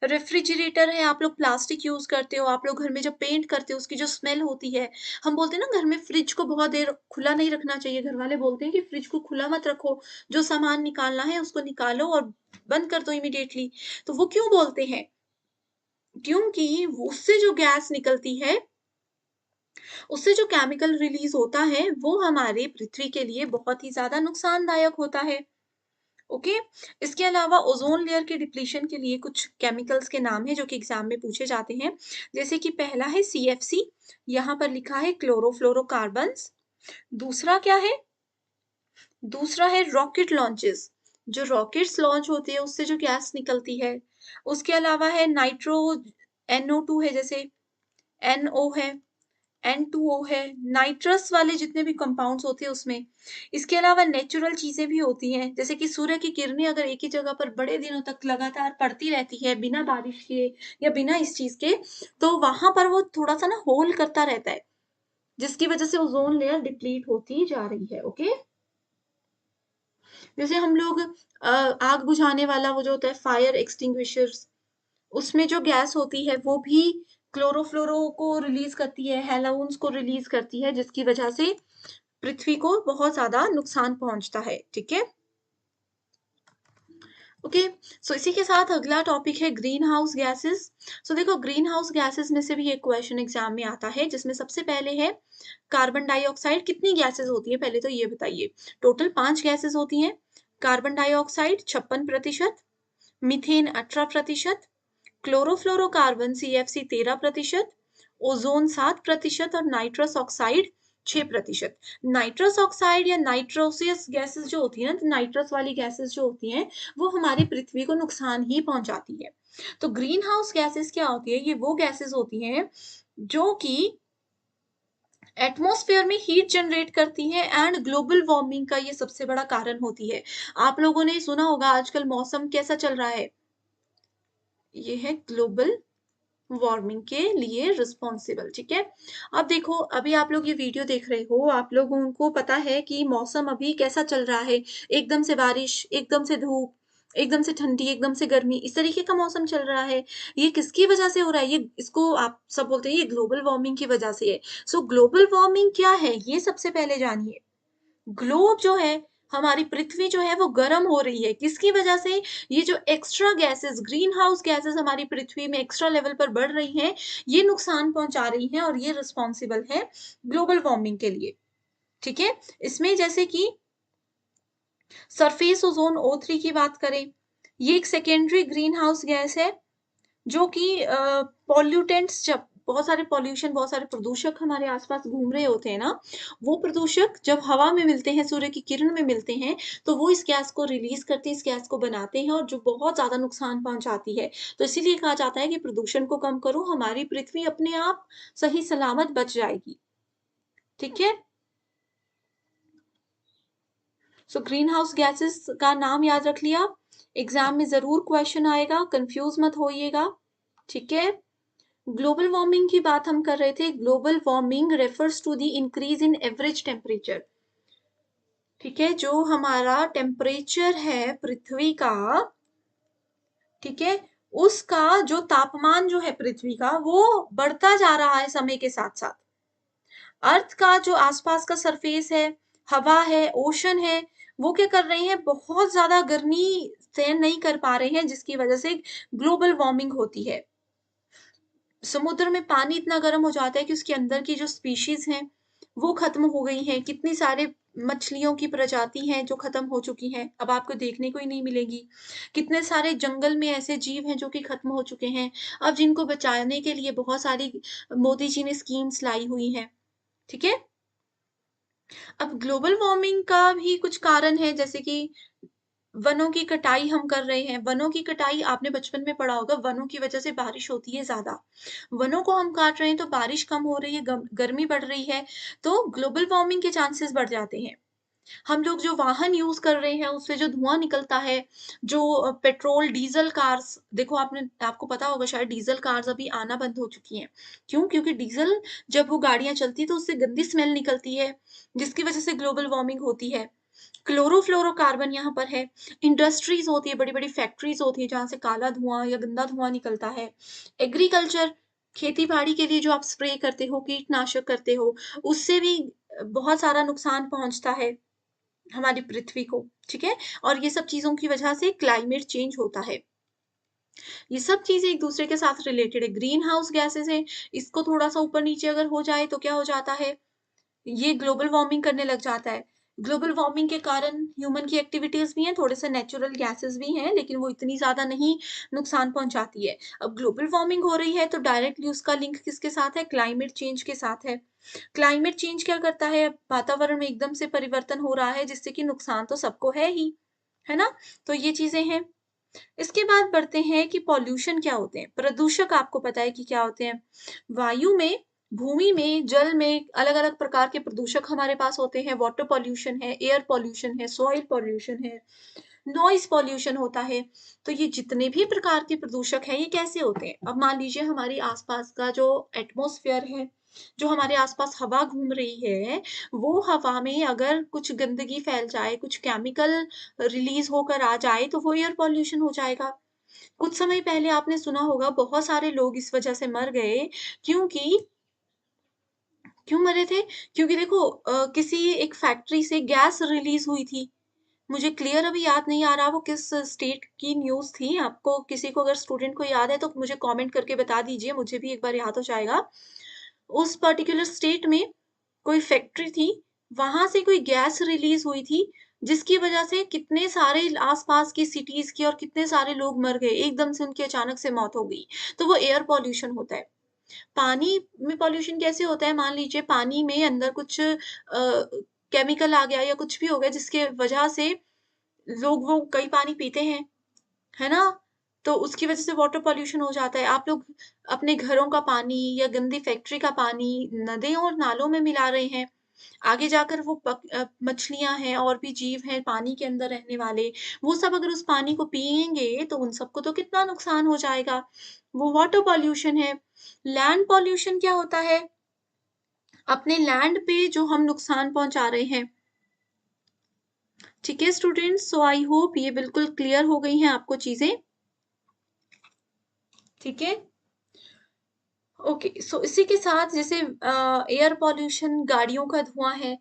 रेफ्रिजरेटर है, आप लोग प्लास्टिक यूज़ करते हो, आप लोग घर में जब पेंट करते हो उसकी जो स्मेल होती है, हम बोलते हैं ना घर में फ्रिज को बहुत देर खुला नहीं रखना चाहिए, घरवाले बोलते हैं कि फ्रिज को खुला मत रखो, जो सामान निकालना है उसको निकालो और बंद कर दो इमीडिएटली। तो वो क्यों बोलते हैं? क्योंकि उससे जो गैस निकलती है उससे जो केमिकल रिलीज़ होता है, वो हमारे पृथ्वी के लिए बहुत ही ज़्यादा नुकसानदायक होता है, ओके? इसके अलावा ओज़ोन लेयर के डिप्लीशन के लिए कुछ केमिकल्स के नाम हैं, जो कि एग्ज़ाम में पूछे जाते हैं। जैसे कि पहला है सीएफसी, यहाँ पर लिखा है क्लोरोफ्लोरोकार्बन्स। दूसरा क्या है? दूसरा है रॉकेट लॉन्चेस, जो रॉकेट्स लॉन्च होते हैं, उससे जो गैस निकलती है। उसके अलावा है नाइट्रो NO2 है जैसे, NO है। N2O है, नाइट्रस वाले जितने भी कंपाउंड्स होते हैं उसमें। इसके अलावा नेचुरल चीज़ें भी होती हैं, जैसे कि सूर्य की किरणें अगर एक ही जगह पर बड़े दिनों तक लगातार पड़ती रहती है, बिना बारिश के या बिना इस चीज़ के, तो वहाँ पर वो थोड़ा-सा ना होल करता रहता है, जिसकी वजह से ओज़ोन लेयर डिप्लीट होती जा रही है, ओके? जैसे हम लोग आग बुझाने वाला वो जो होता है फायर एक्सटिंग्विशर्स, उसमें जो गैस होती है वो भी क्लोरोफ्लोरो को रिलीज़ करती है, हैलोजेंस को रिलीज़ करती है, जिसकी वजह से पृथ्वी को बहुत ज़्यादा नुकसान पहुँचता है, ठीक है? ओके, सो इसी के साथ अगला टॉपिक है ग्रीन हाउस गैसेस। सो देखो ग्रीन हाउस गैसेस में से भी एक क्वेश्चन एग्जाम में आता है, जिसमें सबसे पहले है कार्बन डाइऑक्साइड। कितनी गैसेस होती है पहले तो ये बताइए। टोटल 5 गैसेस होती हैं। Carbon dioxide 56%, methane 18%, chlorofluorocarbon CFC 13%, ozone 7% और नाइट्रस ऑक्साइड 6%। नाइट्रस ऑक्साइड या नाइट्रोसियस गैसेस जो होती है ना, तो नाइट्रस वाली गैसेस जो होती हैं वो हमारी पृथ्वी को नुकसान ही पहुंचाती है। तो ग्रीन हाउस गैसेस क्या होती है? ये वो गैसेस होती हैं जो कि एटमॉस्फेयर में हीट जनरेट करती है एंड ग्लोबल वार्मिंग का ये सबसे बड़ा कारण होती है। आप लोगों ने सुना होगा आजकल मौसम कैसा चल रहा है? ये है ग्लोबल वार्मिंग के लिए रिस्पॉन्सिबल, ठीक है? अब देखो, अभी आप लोग ये वीडियो देख रहे हो, आप लोगों को पता है कि मौसम अभी कैसा चल रहा है। एकदम से बारिश, एकदम से धूप, एकदम से ठंडी, एकदम से गर्मी, इस तरीके का मौसम चल रहा है। ये किसकी वजह से हो रहा है? ये इसको आप सब बोलते हैं ये ग्लोबल वार्मिंग की वजह से है। सो ग्लोबल वार्मिंग क्या है? ये सबसे पहले जानिए। ग्लोब जो है, हमारी पृथ्वी जो है वो गर्म हो रही है। किसकी वजह से? ये जो extra gases, green house gases हमारी पृथ्वी में एक्स्ट्रा लेवल पर बढ़ रही हैं, ये नुकसान पहुंचा रही हैं और ये रिस्पॉन्सिबल है ग्लोबल वार्मिंग के लिए, ठीक है? इसमें जैसे कि सरफेस ओजोन O3 की बात करें, ये एक सेकेंडरी ग्रीन हाउस गैस है, जो कि पॉल्यूटेंट्स, जब बहुत सारे पॉल्यूशन, बहुत सारे प्रदूषक हमारे आसपास घूम रहे होते हैं ना, वो प्रदूषक जब हवा में मिलते हैं, सूर्य की किरण में मिलते हैं, तो वो इस गैस को रिलीज करते हैं, इस गैस को बनाते हैं और जो बहुत ज़्यादा नुकसान पहुँचाती है। तो इसीलिए कहा जाता है कि प्रदूषण को कम करो, हमारी पृथ्वी अपने आप सही सलामत बच जाएगी, ठीक है? सो ग्रीन हाउस गैसेस का नाम याद रख लिया, एग्जाम में ज़रूर क्वेश्चन आएगा, कन्फ्यूज़ मत होइएगा, ठीक है? ग्लोबल वार्मिंग की बात हम कर रहे थे। Global warming refers to the increase in average temperature, ठीक है? जो हमारा टेम्परेचर है पृथ्वी का, ठीक है, उसका जो तापमान जो है पृथ्वी का, वो बढ़ता जा रहा है समय के साथ साथ। अर्थ का जो आसपास का सरफेस है, हवा है, ओशन है, वो क्या कर रहे हैं? बहुत ज्यादा गर्मी सहन नहीं कर पा रहे हैं, जिसकी वजह से ग्लोबल वार्मिंग होती है। समुद्र में पानी इतना गर्म हो जाता है कि उसके अंदर की जो स्पीशीज हैं वो खत्म हो गई हैं। कितनी सारे मछलियों की प्रजाति हैं जो खत्म हो चुकी हैं, अब आपको देखने को ही नहीं मिलेगी। कितने सारे जंगल में ऐसे जीव हैं जो कि खत्म हो चुके हैं, अब जिनको बचाने के लिए बहुत सारी मोदी जी ने स्कीम्स लाई हुई हैं, ठीक है? अब ग्लोबल वार्मिंग का भी कुछ कारण है, जैसे कि वनों की कटाई हम कर रहे हैं। वनों की कटाई आपने बचपन में पढ़ा होगा, वनों की वजह से बारिश होती है ज़्यादा। वनों को हम काट रहे हैं तो बारिश कम हो रही है, गर्मी बढ़ रही है, तो ग्लोबल वार्मिंग के चांसेस बढ़ जाते हैं। हम लोग जो वाहन यूज़ कर रहे हैं, उससे जो धुआँ निकलता है, जो पेट्रोल, डीज़ल कार्स, देखो आपको पता होगा शायद डीज़ल कार्स अभी आना बंद हो चुकी हैं। क्यों? क्योंकि डीज़ल जब वो गाड़ियाँ चलती हैं तो उससे गंदी स्मेल निकलती है, जिसकी वजह से ग्लोबल वार्मिंग होती है। क्लोरोफ्लोरोकार्बन यहाँ पर है। इंडस्ट्रीज़ होती है, बड़ी-बड़ी फैक्ट्रीज़ होती हैं जहाँ से काला धुआँ या गंदा धुआँ निकलता है। एग्रीकल्चर, खेती-बाड़ी के लिए जो आप स्प्रे करते हो, कीटनाशक करते हो, उससे भी बहुत सारा नुकसान पहुँचता है हमारी पृथ्वी को, ठीक है? और ये सब चीज़ों की वजह से क्लाइमेट चेंज होता है। ये सब चीज़ें एक-दूसरे के साथ रिलेटेड है। ग्रीन हाउस गैसेज़ हैं, इसको थोड़ा-सा ऊपर-नीचे अगर हो जाए तो क्या हो जाता है? ये ग्लोबल वार्मिंग करने लग जाता है। ग्लोबल वार्मिंग के कारण ह्यूमन की एक्टिविटीज़ भी हैं, थोड़े से नेचुरल गैसेज़ भी हैं, लेकिन वो इतनी ज़्यादा नहीं नुकसान पहुँचाती है। अब ग्लोबल वार्मिंग हो रही है तो डायरेक्टली उसका लिंक किसके साथ है? क्लाइमेट चेंज के साथ है। क्लाइमेट चेंज क्या करता है? वातावरण में एकदम से परिवर्तन हो रहा है, जिससे कि नुकसान तो सबको है ही, है ना? तो ये चीज़ें हैं। इसके बाद बढ़ते हैं कि पॉल्यूशन क्या होते हैं? प्रदूषक आपको पता है कि क्या होते हैं? वायु में भूमि में, जल में अलग-अलग प्रकार के प्रदूषक हमारे पास होते हैं। वाटर पॉल्यूशन है, एयर पॉल्यूशन है, सॉइल पॉल्यूशन है, नॉइज़ पॉल्यूशन होता है। तो ये जितने भी प्रकार के प्रदूषक हैं, ये कैसे होते हैं? अब मान लीजिए हमारी आस-पास का जो एटमॉस्फेयर है, जो हमारे आस-पास हवा घूम रही है, वो हवा में अगर कुछ गंदगी फैल जाए, कुछ केमिकल रिलीज़ होकर आ जाए, तो वो एयर पॉल्यूशन हो जाएगा। कुछ समय पहले आपने सुना होगा बहुत सारे लोग इस वजह से मर गए क्योंकि क्यों मरे थे? क्योंकि देखो किसी एक फैक्ट्री से गैस रिलीज़ हुई थी। मुझे क्लियर अभी याद नहीं आ रहा वो किस स्टेट की न्यूज़ थी। आपको किसी को अगर स्टूडेंट को याद है तो मुझे कमेंट करके बता दीजिए, मुझे भी एक बार याद हो जाएगा। उस पर्टिकुलर स्टेट में कोई फैक्ट्री थी, वहाँ से कोई गैस रिलीज़ हुई थी, जिसकी वजह से कितने सारे आस-पास की सिटीज़ के और कितने सारे लोग मर गए, एकदम से उनकी अचानक से मौत हो गई। तो वो एयर पॉल्यूशन होता है। पानी में पॉल्यूशन कैसे होता है? मान लीजिए पानी में अंदर कुछ केमिकल आ गया या कुछ भी हो गया जिसके वजह से लोग वो कई पानी पीते हैं, है ना? तो उसकी वजह से वाटर पॉल्यूशन हो जाता है। आप लोग अपने घरों का पानी या गंदी फैक्ट्री का पानी नदियों और नालों में मिला रहे हैं। आगे जाकर वो मछलियाँ हैं और भी जीव हैं पानी के अंदर रहने वाले, वो सब अगर उस पानी को पिएँगे तो उन सबको तो कितना नुकसान हो जाएगा। वो वाटर पॉल्यूशन है। लैंड पॉल्यूशन क्या होता है? अपने लैंड पे जो हम नुकसान पहुँचा रहे हैं। ठीक है स्टूडेंट्स? सो आई होप ये बिल्कुल क्लियर हो गई हैं आपको चीज़ें। ठीक है? ओके, सो इसी के साथ जैसे एयर पॉल्यूशन गाड़ियों का धुआँ है,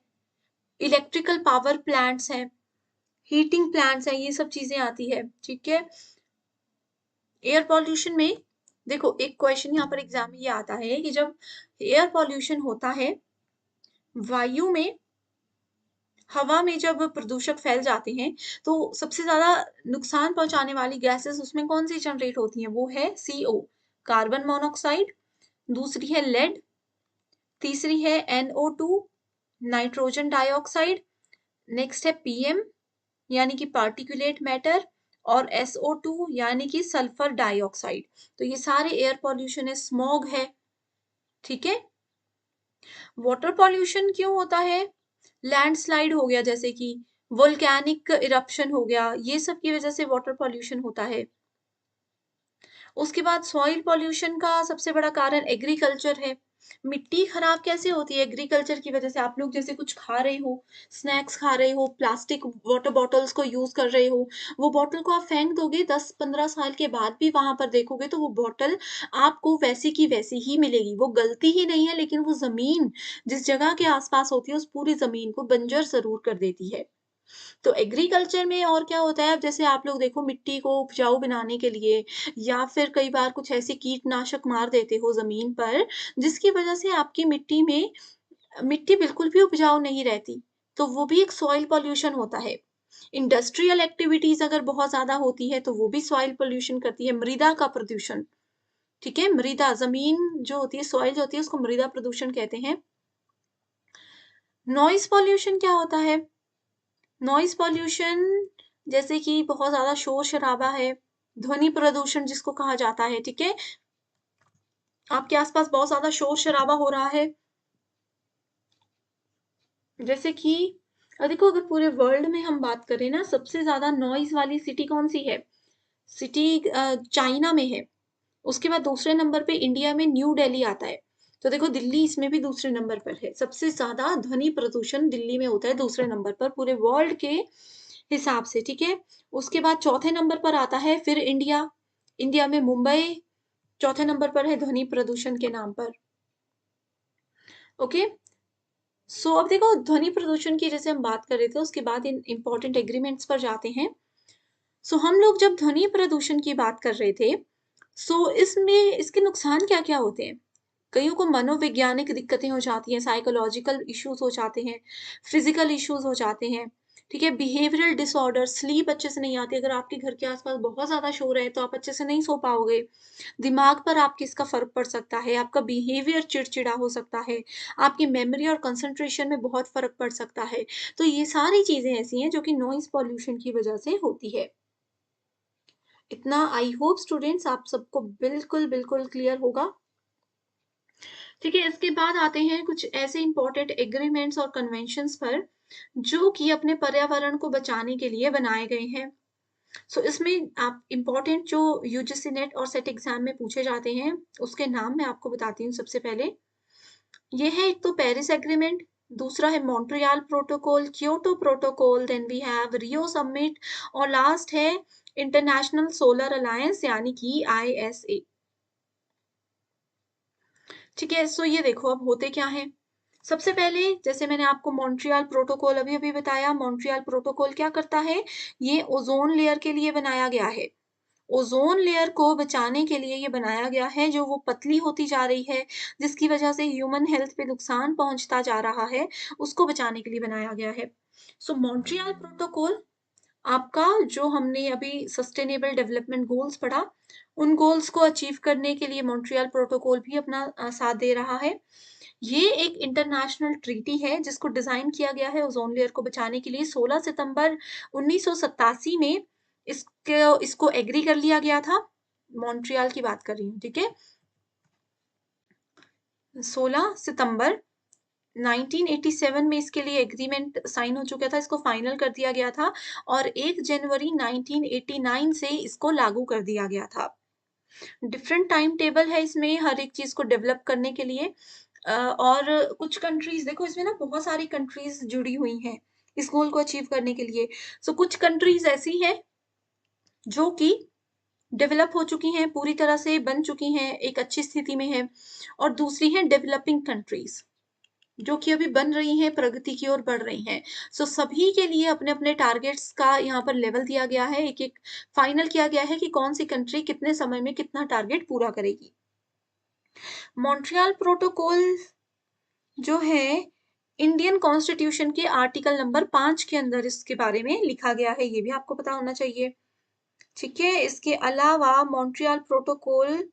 इलेक्ट्रिकल पावर प्लांट्स हैं, हीटिंग प्लांट्स हैं, ये सब चीज़ें आती है, ठीक है? एयर पॉल्यूशन में देखो एक क्वेश्चन यहाँ पर एग्ज़ाम में ये आता है कि जब एयर पॉल्यूशन होता है, वायु में हवा में जब प्रदूषक फैल जाते हैं, तो सबसे ज़्यादा नुकसान पहुँचाने वाली गैसेज़ उसमें कौन-सी जनरेट होती हैं? वो है CO, कार्बन मोनोक्साइड, दूसरी है लेड, तीसरी है NO2, नाइट्रोजन डाइऑक्साइड, नेक्स्ट है PM यानी कि पार्टिकुलेट मैटर और SO2 यानी कि सल्फर डाइऑक्साइड। तो ये सारे एयर पॉल्यूशन है, स्मॉग है, ठीक है? वाटर पॉल्यूशन क्यों होता है? लैंडस्लाइड हो गया जैसे कि वोल्केनिक इरप्शन हो गया, ये सब की वजह से वाटर पॉल्यूशन होता है। उसके बाद सॉइल पॉल्यूशन का सबसे बड़ा कारण एग्रीकल्चर है। मिट्टी खराब कैसे होती है एग्रीकल्चर की वजह से? आप लोग जैसे कुछ खा रहे हो, स्नैक्स खा रहे हो, प्लास्टिक वाटर बॉटल्स को यूज़ कर रहे हो, वो बॉटल को आप फेंक दोगे 10-15 साल के बाद भी वहाँ पर देखोगे तो वो बॉटल आपको वैसी की वैसी ही मिलेगी। वो गलती ही नहीं है लेकिन वो ज़मीन जिस जगह के आस-पास होती है उस पूरी ज़मीन को बंजर ज़रूर कर देती है। तो एग्रीकल्चर में और क्या होता है अब जैसे आप लोग देखो मिट्टी को उपजाऊ बनाने के लिए या फिर कई बार कुछ ऐसे कीटनाशक मार देते हो ज़मीन पर, जिसकी वजह से आपकी मिट्टी में मिट्टी बिल्कुल भी उपजाऊ नहीं रहती। तो वो भी एक सॉइल पॉल्यूशन होता है। इंडस्ट्रियल एक्टिविटीज़ अगर बहुत ज़्यादा होती है, तो वो भी सॉइल पॉल्यूशन करती है। मृदा का प्रदूषण, ठीक है? मृदा ज़मीन जो होती है, सॉइल जो होती है, उसको मृदा प्रदूषण कहते हैं। नॉइज़ पॉल्यूशन क्या होता है? नॉइज़ पॉल्यूशन जैसे कि बहुत ज़्यादा शोर-शराबा है, ध्वनि प्रदूषण जिसको कहा जाता है, ठीक है? आपके आस-पास बहुत ज़्यादा शोर-शराबा हो रहा है। जैसे कि देखो अगर पूरे वर्ल्ड में हम बात करें ना, सबसे ज़्यादा नॉइज़ वाली सिटी कौन-सी है? सिटी चाइना में है। उसके बाद दूसरे नंबर पे इंडिया में न्यू दिल्ली आता है। तो देखो दिल्ली इसमें भी दूसरे नंबर पर है। सबसे ज़्यादा ध्वनि प्रदूषण दिल्ली में होता है दूसरे नंबर पर पूरे वर्ल्ड के हिसाब से, ठीक है? उसके बाद चौथे नंबर पर आता है फिर इंडिया। इंडिया में मुंबई चौथे नंबर पर है ध्वनि प्रदूषण के नाम पर। ओके? सो अब देखो ध्वनि प्रदूषण की जैसे हम बात कर रहे थे उसके बाद इन इम्पोर्टेंट एग्रीमेंट्स पर जाते हैं। सो हम लोग जब ध्वनि प्रदूषण की बात कर रहे थे, सो इसमें इसके नुकसान क्या-क्या होते हैं? कइयों को मनोवैज्ञानिक दिक्कतें हो जाती हैं, साइकोलॉजिकल इश्यूज़ हो जाते हैं, फिज़िकल इश्यूज़ हो जाते हैं, ठीक है? बिहेवियरल डिसऑर्डर, स्लीप अच्छे से नहीं आती, अगर आपके घर के आस-पास बहुत ज़्यादा शोर है, तो आप अच्छे से नहीं सो पाओगे। दिमाग पर आपके इसका फ़र्क पड़ सकता है, आपका बिहेवियर चिड़चिड़ा हो सकता है, आपकी मेमोरी और कंसंट्रेशन में बहुत फ़र्क पड़ सकता है। तो ये सारी चीज़ें ऐसी हैं, जो कि नॉइज़ पॉल्यूशन की वजह से होती है। इतना आई होप स्टूडेंट्स आप सबको बिल्कुल क्लियर होगा। ठीक है, इसके बाद आते हैं कुछ ऐसे इंपॉर्टेंट एग्रीमेंट्स और कन्वेंशंस पर जो कि अपने पर्यावरण को बचाने के लिए बनाए गए हैं। सो इसमें आप इम्पोर्टेंट जो यूजीसी नेट और सेट एग्जाम में पूछे जाते हैं उसके नाम मैं आपको बताती हूँ सबसे पहले। ये है एक तो पेरिस एग्रीमेंट, दूसरा है Montreal protocol, Kyoto protocol, then we have Rio summit और लास्ट है इंटरनेशनल सोलर अलायंस यानी कि आईएसए। ठीक है, सो ये देखो अब होते क्या है। सबसे पहले जैसे मैंने आपको मॉन्ट्रियल प्रोटोकॉल अभी-अभी बताया, मॉन्ट्रियल प्रोटोकॉल क्या करता है? ये ओज़ोन लेयर के लिए बनाया गया है। ओज़ोन लेयर को बचाने के लिए ये बनाया गया है, जो वो पतली होती जा रही है, जिसकी वजह से ह्यूमन हेल्थ पे नुकसान पहुँचता जा रहा है, उसको बचाने के लिए बनाया गया है। सो मॉन्ट्रियल प्रोटोकॉल आपका जो हमने अभी सस्टेनेबल डेवलपमेंट गोल्स पढ़ा, उन गोल्स को अचीव करने के लिए मॉन्ट्रियल प्रोटोकॉल भी अपना साथ दे रहा है। ये एक इंटरनेशनल ट्रीटी है जिसको डिज़ाइन किया गया है ओज़ोन लेयर को बचाने के लिए। 16 सितंबर 1987 में इसको एग्री कर लिया गया था। मॉन्ट्रियल की बात कर रही हूँ, ठीक है? 16 सितंबर 1987 में इसके लिए एग्रीमेंट साइन हो चुका था, इसको फाइनल कर दिया गया था और 1 जनवरी 1989 से इसको लागू कर दिया गया था। डिफरेंट टाइम टेबल है इसमें हर एक चीज़ को डेवलप करने के लिए और कुछ कंट्रीज़ देखो इसमें ना बहुत सारी कंट्रीज़ जुड़ी हुई हैं, इस गोल को अचीव करने के लिए। सो कुछ कंट्रीज़ ऐसी हैं जो कि डेवलप हो चुकी हैं, पूरी तरह से बन चुकी हैं, एक अच्छी स्थिति में हैं और दूसरी हैं डेवलपिंग कंट्रीज़। जो कि अभी बन रही हैं, प्रगति की ओर बढ़ रही हैं। सो सभी के लिए अपने-अपने टारगेट्स का यहाँ पर लेवल दिया गया है, एक-एक फाइनल किया गया है कि कौन-सी कंट्री कितने समय में कितना टारगेट पूरा करेगी। मॉन्ट्रियल प्रोटोकॉल जो है, इंडियन कॉन्स्टिट्यूशन के आर्टिकल नंबर 5 के अंदर इसके बारे में लिखा गया है, ये भी आपको पता होना चाहिए। ठीक है? इसके अलावा मॉन्ट्रियल प्रोटोकॉल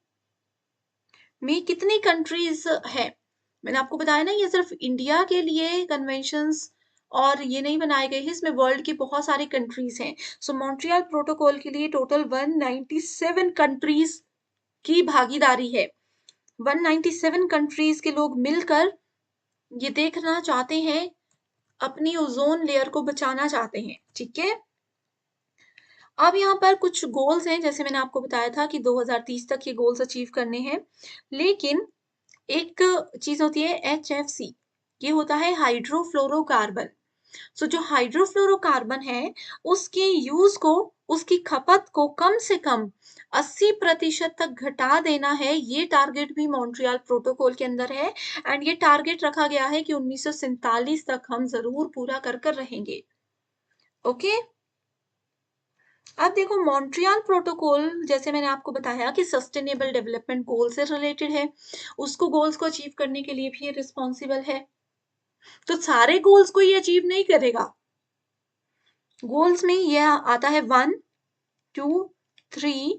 में कितनी कंट्रीज़ हैं? मैंने आपको बताया ना ये सिर्फ़ इंडिया के लिए कन्वेंशंस और ये नहीं बनाए गए हैं, इसमें वर्ल्ड की बहुत सारी कंट्रीज़ हैं। सो मॉन्ट्रियल प्रोटोकॉल के लिए टोटल 197 कंट्रीज़ की भागीदारी है। 197 कंट्रीज़ के लोग मिलकर ये देखना चाहते हैं, अपनी ओज़ोन लेयर को बचाना चाहते हैं, ठीक है? अब यहाँ पर कुछ गोल्स हैं, जैसे मैंने आपको बताया था कि 2030 तक ये गोल्स अचीव करने हैं। लेकिन एक चीज़ होती है एचएफसी, ये होता है हाइड्रोफ्लोरोकार्बन। सो जो हाइड्रोफ्लोरोकार्बन है, उसके यूज़ को, उसकी खपत को कम से कम 80% तक घटा देना है, ये टारगेट भी मॉन्ट्रियल प्रोटोकॉल के अंदर है एंड ये टारगेट रखा गया है कि 1947 तक हम ज़रूर पूरा कर रहेंगे। ओके? अब देखो मॉन्ट्रियल प्रोटोकॉल जैसे मैंने आपको बताया कि सस्टेनेबल डेवलपमेंट गोल से रिलेटेड है, उसको गोल्स को अचीव करने के लिए भी ये रिस्पॉन्सिबल है। तो सारे गोल्स को ये अचीव नहीं करेगा। गोल्स में ये आता है 1, 2, 3,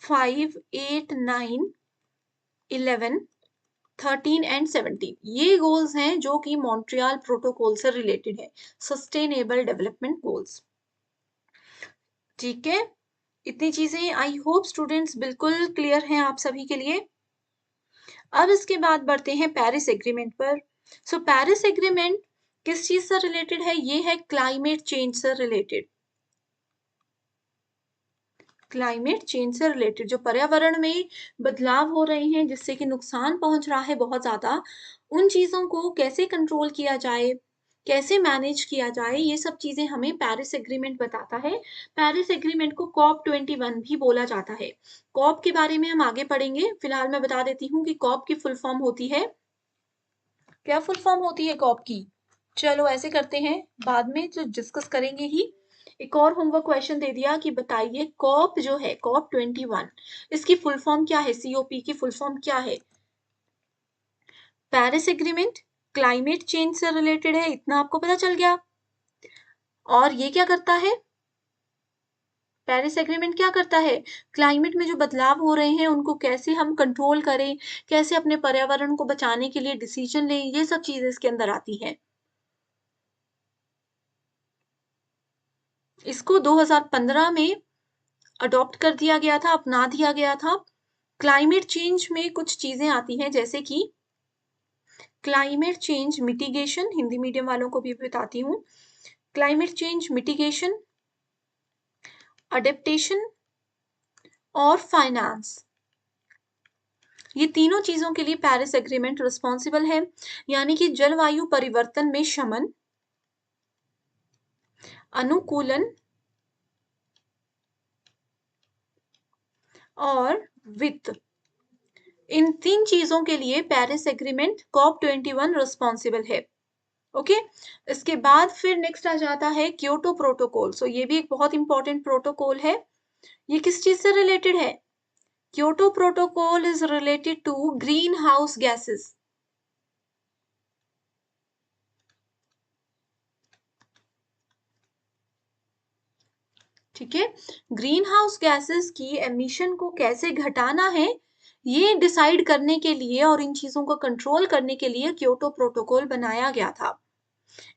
5, 8, 9, 11, 13 एंड 17 ये गोल्स हैं जो कि मॉन्ट्रियल प्रोटोकॉल से रिलेटेड है, सस्टेनेबल डेवलपमेंट गोल्स। ठीक है, इतनी चीजें आई होप स्टूडेंट्स बिल्कुल क्लियर हैं आप सभी के लिए। अब इसके बाद बढ़ते हैं पेरिस एग्रीमेंट पर। सो पेरिस एग्रीमेंट किस चीज से रिलेटेड है? ये है क्लाइमेट चेंज से रिलेटेड। क्लाइमेट चेंज से रिलेटेड जो पर्यावरण में बदलाव हो रहे हैं जिससे कि नुकसान पहुंच रहा है बहुत ज्यादा, उन चीजों को कैसे कंट्रोल किया जाए, कैसे मैनेज किया जाए, ये सब चीजें हमें पेरिस एग्रीमेंट बताता है। पेरिस एग्रीमेंट को कॉप 21 भी बोला जाता है। कॉप के बारे में हम आगे पढ़ेंगे, फिलहाल मैं बता देती हूँ कि कॉप की फुल फॉर्म होती है, क्या फुल फॉर्म होती है कॉप की? चलो ऐसे करते हैं, बाद में जो डिस्कस करेंगे ही। एक और होमवर्क क्वेश्चन दे दिया कि बताइए कॉप जो है कॉप 21 इसकी फुल फॉर्म क्या है? सीओपी की फुल फॉर्म क्या है? पेरिस एग्रीमेंट क्लाइमेट चेंज से रिलेटेड है, इतना आपको पता चल गया। और ये क्या करता है? पेरिस एग्रीमेंट क्या करता है? क्लाइमेट में जो बदलाव हो रहे हैं उनको कैसे हम कंट्रोल करें, कैसे अपने पर्यावरण को बचाने के लिए डिसीजन लें, ये सब चीजें इसके अंदर आती हैं। इसको 2015 में अडॉप्ट कर दिया गया था, अपना दिया गया था। क्लाइमेट चेंज में कुछ चीजें आती हैं जैसे कि climate change mitigation, Hindi medium वालों को भी बताती हूँ, क्लाइमेट चेंज मिटिगेशन, अडेप्टेशन और फाइनेंस, ये तीनों चीजों के लिए पेरिस एग्रीमेंट रिस्पॉन्सिबल है। यानी कि जलवायु परिवर्तन में शमन, अनुकूलन और वित्त, इन 3 चीजों के लिए पेरिस एग्रीमेंट COP21 रिस्पॉन्सिबल है। ओके, इसके बाद फिर नेक्स्ट आ जाता है क्योटो प्रोटोकॉल। सो ये भी एक बहुत इंपॉर्टेंट प्रोटोकॉल है। ये किस चीज से रिलेटेड है? Kyoto protocol is related to green house gases. ठीक है, ग्रीन हाउस गैसेस की एमिशन को कैसे घटाना है, ये डिसाइड करने के लिए और इन चीजों को कंट्रोल करने के लिए क्योटो प्रोटोकॉल बनाया गया था।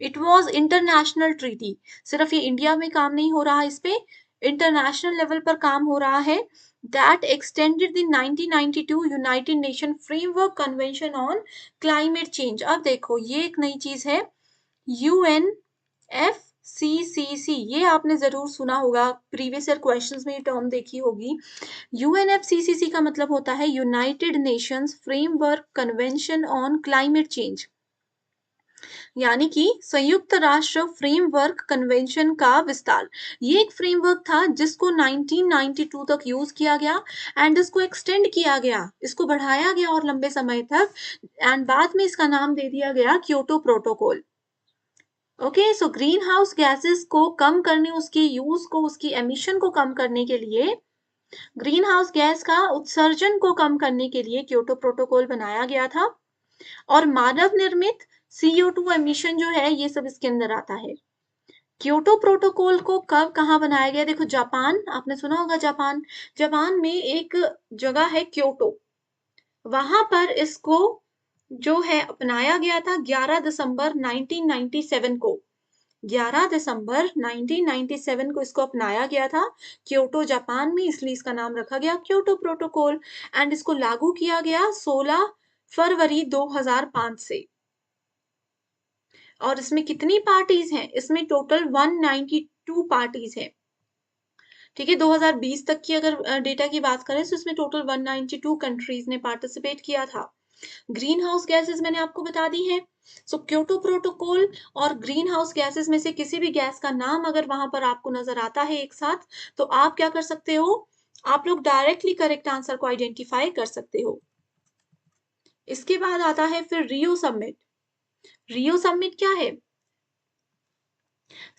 It was international treaty. सिर्फ ये इंडिया में काम नहीं हो रहा, इस पे इंटरनेशनल लेवल पर काम हो रहा है। That extended the 1992 United nation framework convention on climate change. अब देखो ये एक नई चीज है, UNFCCC, ये आपने जरूर सुना होगा, प्रीवियस ईयर क्वेश्चंस में ये टर्म देखी होगी। UNFCCC का मतलब होता है United Nations framework convention on climate change, यानी कि संयुक्त राष्ट्र फ्रेमवर्क कन्वेंशन का विस्तार। ये एक फ्रेमवर्क था जिसको 1992 तक यूज किया गया एंड इसको एक्सटेंड किया गया, इसको बढ़ाया गया और लंबे समय तक, एंड बाद में इसका नाम दे दिया गया Kyoto protocol. Okay, so green house gases को कम करने, उसकी यूज को, उसकी एमिशन को कम करने के लिए, ग्रीन हाउस गैस का उत्सर्जन को कम करने के लिए क्योटो प्रोटोकॉल बनाया गया था। और मानव निर्मित CO2 एमिशन जो है ये सब इसके अंदर आता है। क्योटो प्रोटोकॉल को कब कहाँ बनाया गया? देखो जापान, आपने सुना होगा जापान, जापान में एक जगह है क्योटो, वहां पर इसको जो है अपनाया गया था 11 दिसंबर 1997 को। 11 दिसंबर 1997 को इसको अपनाया गया था क्योटो जापान में, इसलिए इसका नाम रखा गया क्योटो प्रोटोकॉल। एंड इसको लागू किया गया 16 फरवरी 2005 से। और इसमें कितनी पार्टीज हैं? इसमें टोटल 192 पार्टीज हैं। ठीक है, 2020 तक की अगर डेटा की बात करें तो इसमें टोटल 192 कंट्रीज ने पार्टिसिपेट किया था। ग्रीन हाउस गैसेस मैंने आपको बता दी है। सो क्योटो प्रोटोकॉल और ग्रीन हाउस गैसेस में से किसी भी गैस का नाम अगर वहां पर आपको नजर आता है एक साथ, तो आप क्या कर सकते हो? आप लोग डायरेक्टली करेक्ट आंसर को आइडेंटिफाई कर सकते हो। इसके बाद आता है फिर रियो समिट। रियो समिट क्या है?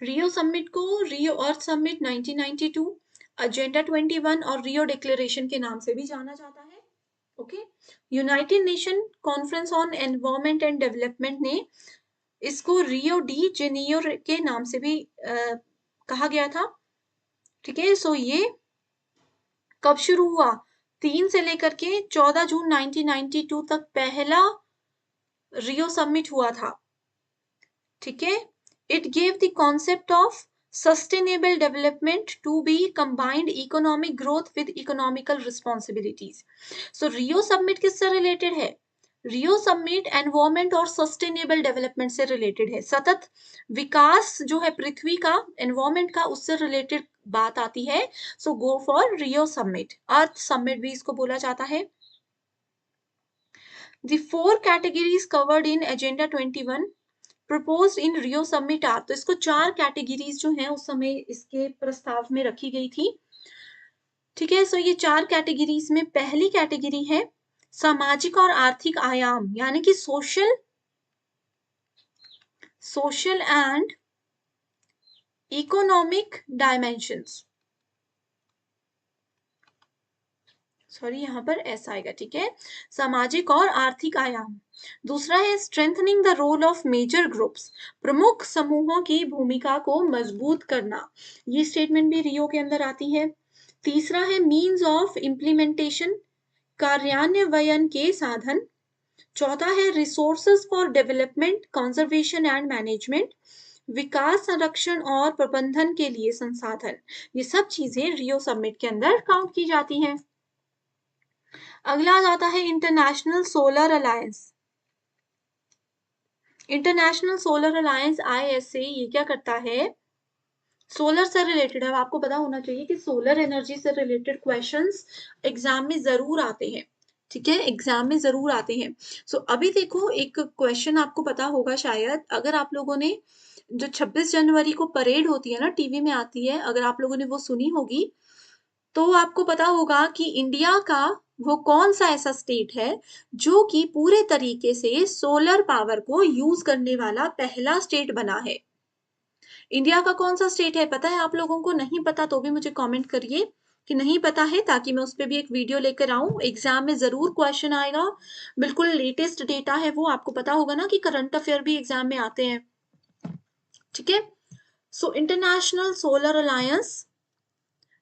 रियो समिट को रियो अर्थ समिट 1992, एजेंडा 21 और रियो डिक्लेरेशन के नाम से भी जाना जाता है। Okay, United nation conference on environment and development ने इसको रियो डी जेनियो के नाम से भी कहा गया था। ठीक है, सो ये कब शुरू हुआ? 3 से लेकर के 14 जून 1992 तक पहला रियो समिट हुआ था। ठीक है, it gave the concept of sustainable development to be combined economic growth with economical responsibilities. So Rio Summit किससे रिलेटेड है? रियो समिट एनवायरमेंट और सस्टेनेबल डेवलपमेंट से रिलेटेड है। सतत विकास जो है पृथ्वी का, एनवायरमेंट का, उससे रिलेटेड बात आती है। So go for Rio summit, earth summit भी इसको बोला जाता है। The 4 categories covered in Agenda 21 proposed in Rio summit are, तो इसको 4 कैटेगरीज जो हैं उस समय इसके प्रस्ताव में रखी गई थी। ठीक है, सो ये 4 कैटेगरीज में पहली कैटेगरी है सामाजिक और आर्थिक आयाम, यानी कि social and economic dimensions. Sorry, यहाँ पर ऐसा आएगा। ठीक है, सामाजिक और आर्थिक आयाम। दूसरा है strengthening the role of major groups, प्रमुख समूहों की भूमिका को मजबूत करना, ये स्टेटमेंट भी रियो के अंदर आती है। तीसरा है मीन्स ऑफ इम्प्लीमेंटेशन, कार्यान्वयन के साधन। चौथा है resources for development, conservation and management, विकास, संरक्षण और प्रबंधन के लिए संसाधन। ये सब चीजें रियो समिट के अंदर काउंट की जाती हैं। अगला जाता है international solar alliance. International solar alliance ISA ये क्या करता है, सोलर से रिलेटेड है। आपको पता होना चाहिए कि सोलर एनर्जी से रिलेटेड क्वेश्चंस एग्जाम में जरूर आते हैं, ठीक है, एग्जाम में जरूर आते हैं। सो अभी देखो एक क्वेश्चन आपको पता होगा शायद, अगर आप लोगों ने जो 26 जनवरी को परेड होती है ना, टीवी में आती है, अगर आप लोगों ने वो सुनी होगी, तो आपको पता होगा कि इंडिया का वो कौन सा ऐसा स्टेट है जो कि पूरे तरीके से सोलर पावर को यूज करने वाला पहला स्टेट बना है। इंडिया का कौन सा स्टेट है पता है आप लोगों को? नहीं पता तो भी मुझे कमेंट करिए कि नहीं पता है, ताकि मैं उस पर भी एक वीडियो लेकर आऊं। एग्जाम में जरूर क्वेश्चन आएगा, बिल्कुल लेटेस्ट डेटा है वो। आपको पता होगा ना कि करंट अफेयर भी एग्जाम में आते हैं, ठीक है। So international solar alliance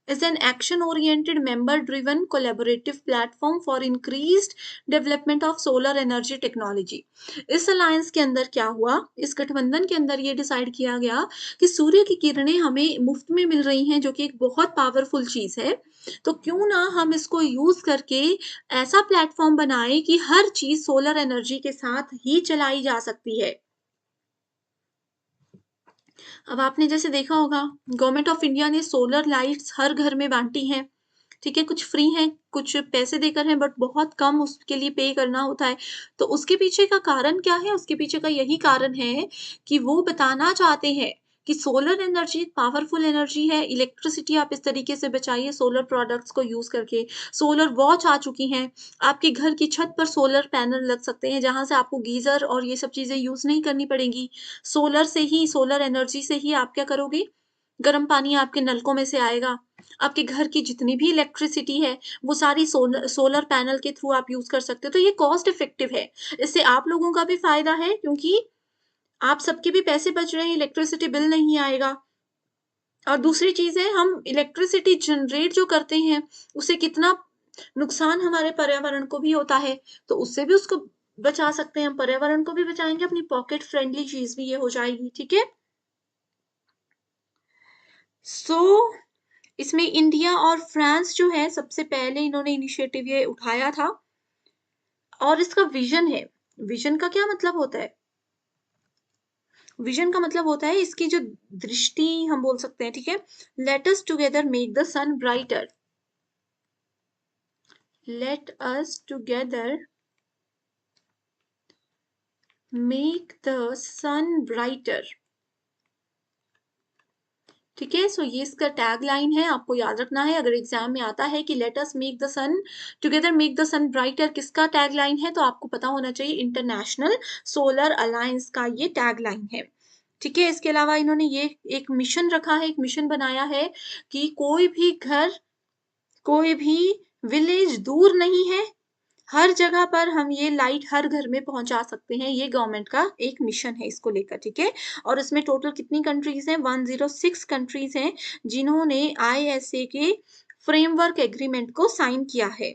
is an action-oriented, member-driven, collaborative platform for increased development of solar energy technology। इस अलायंस के अंदर क्या हुआ, इस गठबंधन के अंदर ये डिसाइड किया गया कि सूर्य की किरणें हमें मुफ्त में मिल रही हैं, जो कि एक बहुत पावरफुल चीज है, तो क्यों ना हम इसको यूज करके ऐसा प्लेटफॉर्म बनाए कि हर चीज सोलर एनर्जी के साथ ही चलाई जा सकती है। अब आपने जैसे देखा होगा, गवर्नमेंट ऑफ इंडिया ने सोलर लाइट्स हर घर में बांटी हैं, ठीक है, कुछ फ्री हैं, कुछ पैसे देकर हैं, बट बहुत कम उसके लिए पे करना होता है। तो उसके पीछे का कारण क्या है? उसके पीछे का यही कारण है कि वो बताना चाहते हैं कि सोलर एनर्जी एक पावरफुल एनर्जी है, इलेक्ट्रिसिटी आप इस तरीके से बचाइए सोलर प्रोडक्ट्स को यूज करके। सोलर वॉच आ चुकी हैं, आपके घर की छत पर सोलर पैनल लग सकते हैं, जहां से आपको गीजर और ये सब चीजें यूज नहीं करनी पड़ेंगी। सोलर से ही, सोलर एनर्जी से ही आप क्या करोगे, गर्म पानी आपके नलकों में से आएगा। आपके घर की जितनी भी इलेक्ट्रिसिटी है वो सारी सोलर पैनल के थ्रू आप यूज कर सकते हो। तो ये कॉस्ट इफेक्टिव है, इससे आप लोगों का भी फायदा है, क्योंकि आप सबके भी पैसे बच रहे हैं, इलेक्ट्रिसिटी बिल नहीं आएगा। और दूसरी चीज है, हम इलेक्ट्रिसिटी जनरेट जो करते हैं उससे कितना नुकसान हमारे पर्यावरण को भी होता है, तो उससे भी उसको बचा सकते हैं हम, पर्यावरण को भी बचाएंगे, अपनी पॉकेट फ्रेंडली चीज भी ये हो जाएगी, ठीक है। सो इसमें इंडिया और फ्रांस जो है, सबसे पहले इन्होंने इनिशिएटिव ये उठाया था। और इसका विजन है, विजन का क्या मतलब होता है? विजन का मतलब होता है इसकी जो दृष्टि हम बोल सकते हैं, ठीक है। Let us together make the sun brighter, let us together make the sun brighter, ठीक है। सो ये इसका टैग लाइन है, आपको याद रखना है। अगर एग्जाम में आता है कि let us make the sun together make the sun brighter, किसका टैग लाइन है, तो आपको पता होना चाहिए इंटरनेशनल सोलर अलायंस का ये टैग लाइन है, ठीक है। इसके अलावा इन्होंने ये एक मिशन रखा है, एक मिशन बनाया है कि कोई भी घर, कोई भी विलेज दूर नहीं है, हर जगह पर हम ये लाइट हर घर में पहुंचा सकते हैं। ये गवर्नमेंट का एक मिशन है इसको लेकर, ठीक है। और इसमें टोटल कितनी कंट्रीज हैं? 106 कंट्रीज हैं जिन्होंने ISA के फ्रेमवर्क एग्रीमेंट को साइन किया है,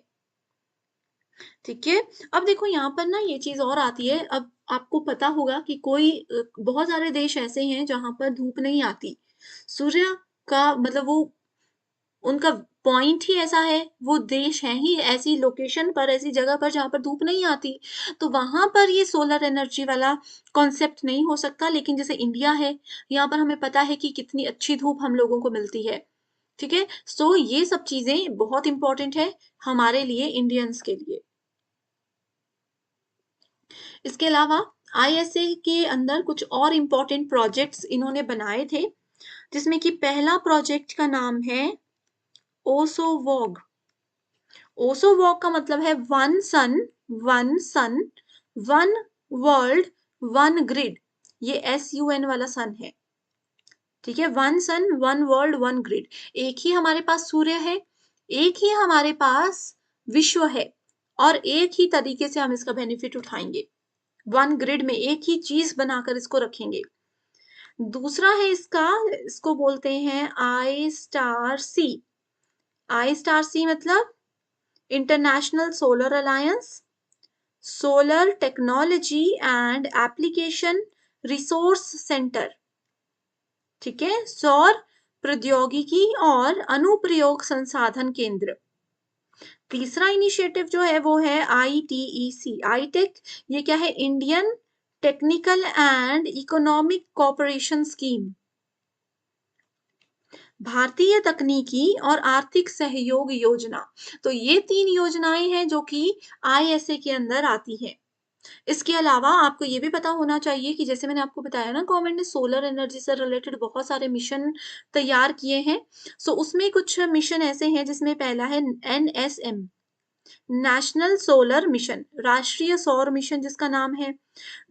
ठीक है। अब देखो यहाँ पर ना ये चीज और आती है। अब आपको पता होगा कि कोई बहुत सारे देश ऐसे हैं जहां पर धूप नहीं आती, सूर्य का मतलब वो उनका पॉइंट ही ऐसा है, वो देश है ही ऐसी लोकेशन पर, ऐसी जगह पर जहां पर धूप नहीं आती, तो वहां पर ये सोलर एनर्जी वाला कॉन्सेप्ट नहीं हो सकता। लेकिन जैसे इंडिया है, यहाँ पर हमें पता है कि कितनी अच्छी धूप हम लोगों को मिलती है, ठीक है। सो ये सब चीजें बहुत इंपॉर्टेंट है हमारे लिए, इंडियंस के लिए। इसके अलावा ISA के अंदर कुछ और इम्पोर्टेंट प्रोजेक्ट्स इन्होंने बनाए थे, जिसमें कि पहला प्रोजेक्ट का नाम है ओसोवॉग। ओसोवॉग का मतलब है वन सन, वन सन, वन वर्ल्ड, वन ग्रिड। ये SUN वाला सन है, ठीक है। वन सन, वन वर्ल्ड, वन ग्रिड। एक ही हमारे पास सूर्य है, एक ही हमारे पास विश्व है, और एक ही तरीके से हम इसका बेनिफिट उठाएंगे। वन ग्रिड में एक ही चीज बनाकर इसको रखेंगे। दूसरा है इसका, इसको बोलते हैं I*C। I*C मतलब international solar alliance, solar technology and application resource centre, ठीक है। सौर प्रौद्योगिकी और अनुप्रयोग संसाधन केंद्र। तीसरा इनिशिएटिव जो है वो है ITEC, आईटेक। ये क्या है? Indian technical and economic cooperation scheme, भारतीय तकनीकी और आर्थिक सहयोग योजना। तो ये 3 योजनाएं हैं जो कि आईएसए के अंदर आती हैं। इसके अलावा आपको ये भी पता होना चाहिए कि जैसे मैंने आपको बताया ना, गवर्नमेंट ने सोलर एनर्जी से रिलेटेड बहुत सारे मिशन तैयार किए हैं। सो उसमें कुछ मिशन ऐसे हैं जिसमें पहला है एनएसएम, नेशनल सोलर मिशन, राष्ट्रीय सौर मिशन जिसका नाम है।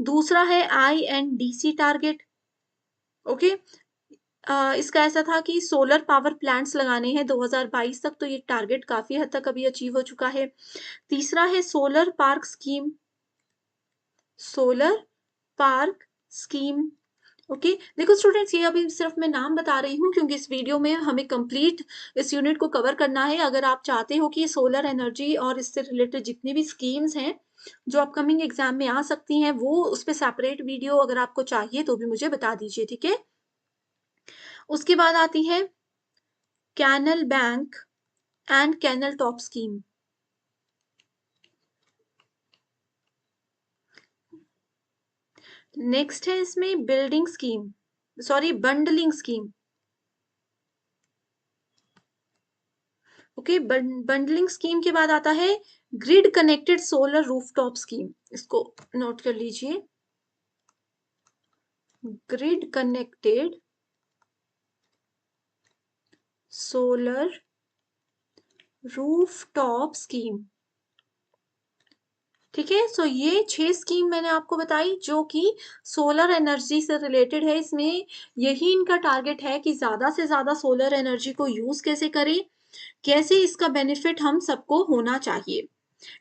दूसरा है आईएनडीसी टारगेट। ओके। इसका ऐसा था कि सोलर पावर प्लांट्स लगाने हैं 2022 तक, तो ये टारगेट काफी हद तक अभी अचीव हो चुका है। तीसरा है solar park scheme, solar park scheme. Okay. देखो स्टूडेंट्स, ये अभी सिर्फ मैं नाम बता रही हूँ क्योंकि इस वीडियो में हमें कंप्लीट इस यूनिट को कवर करना है। अगर आप चाहते हो कि सोलर एनर्जी और इससे रिलेटेड जितनी भी स्कीम्स हैं जो अपकमिंग एग्जाम में आ सकती हैं, वो उस पर सेपरेट वीडियो अगर आपको चाहिए तो भी मुझे बता दीजिए, ठीक है। उसके बाद आती है canal bank and canal top scheme. Next है इसमें building scheme, sorry bundling scheme. Okay. Bundling scheme के बाद आता है grid connected solar rooftop scheme. इसको नोट कर लीजिए, grid connected solar rooftop scheme. ठीक है। सो ये 6 स्कीम मैंने आपको बताई जो कि सोलर एनर्जी से रिलेटेड है। इसमें यही इनका टारगेट है कि ज्यादा से ज्यादा सोलर एनर्जी को यूज कैसे करें, कैसे इसका बेनिफिट हम सबको होना चाहिए।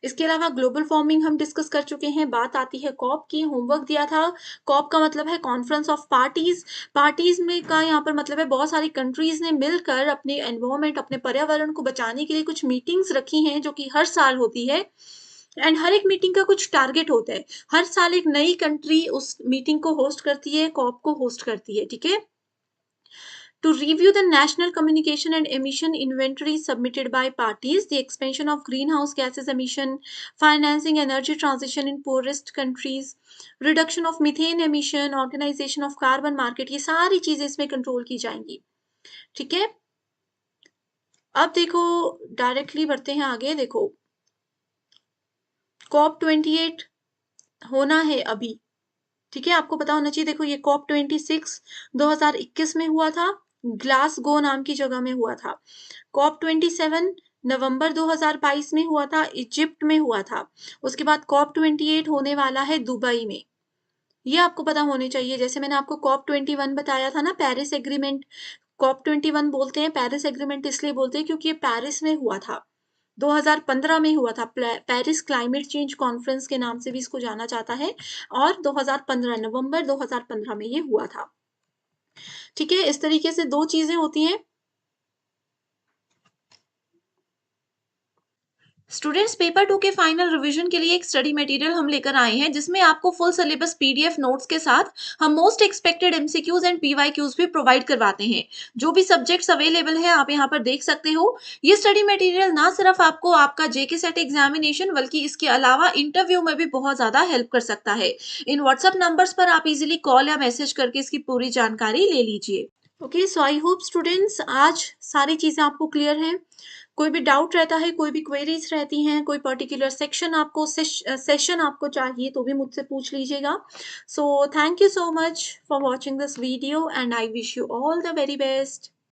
इसके अलावा ग्लोबल वार्मिंग हम डिस्कस कर चुके हैं। बात आती है कॉप की। होमवर्क दिया था। कॉप का मतलब है कॉन्फ्रेंस ऑफ पार्टीज। पार्टीज में का यहाँ पर मतलब है बहुत सारी कंट्रीज ने मिलकर अपने एनवायरमेंट, अपने पर्यावरण को बचाने के लिए कुछ मीटिंग्स रखी हैं जो कि हर साल होती है। एंड हर एक मीटिंग का कुछ टारगेट होता है। हर साल एक नई कंट्री उस मीटिंग को होस्ट करती है, कॉप को होस्ट करती है, ठीक है। To review the national communication and emission inventory submitted by parties, the expansion of greenhouse gases emission, financing energy transition in poorest countries, reduction of methane emission, organization of carbon market, ये सारी चीजें इसमें कंट्रोल की जाएंगी, ठीक है। अब देखो डायरेक्टली बढ़ते हैं आगे। देखो COP28 होना है अभी, ठीक है। आपको पता होना चाहिए। देखो ये COP26 2021 में हुआ था, ग्लासगो नाम की जगह में हुआ था। COP27 नवंबर 2022 में हुआ था, इजिप्ट में हुआ था। उसके बाद COP28 होने वाला है दुबई में। ये आपको पता होने चाहिए। जैसे मैंने आपको COP21 बताया था ना, पेरिस एग्रीमेंट। COP21 बोलते हैं, पेरिस एग्रीमेंट इसलिए बोलते हैं क्योंकि ये पेरिस में हुआ था, 2015 में हुआ था। पेरिस क्लाइमेट चेंज कॉन्फ्रेंस के नाम से भी इसको जाना जाता है। और 2015 नवंबर 2015 में ये हुआ था, ठीक है। इस तरीके से 2 चीजें होती हैं। स्टूडेंट्स, पेपर 2 के फाइनल रिवीजन के लिए एक स्टडी मटेरियल हम लेकर आए हैं जिसमें आपको फुल सिलेबस पीडीएफ नोट्स के साथ हम most expected MCQs and PYQs भी प्रोवाइड करवाते हैं। जो भी सब्जेक्ट्स अवेलेबल है आप यहाँ पर देख सकते हो। ये स्टडी मटेरियल ना सिर्फ आपको आपका जेके सेट एग्जामिनेशन बल्कि इसके अलावा इंटरव्यू में भी बहुत ज्यादा हेल्प कर सकता है। इन व्हाट्सएप नंबर्स पर आप इजिली कॉल या मैसेज करके इसकी पूरी जानकारी ले लीजिए। Okay. So I hope students आज सारी चीजें आपको क्लियर हैं। कोई भी डाउट रहता है, कोई भी क्वेरीज रहती हैं, कोई पर्टिकुलर सेक्शन आपको सेशन आपको चाहिए तो भी मुझसे पूछ लीजिएगा। So thank you so much for watching this video and I wish you all the very best.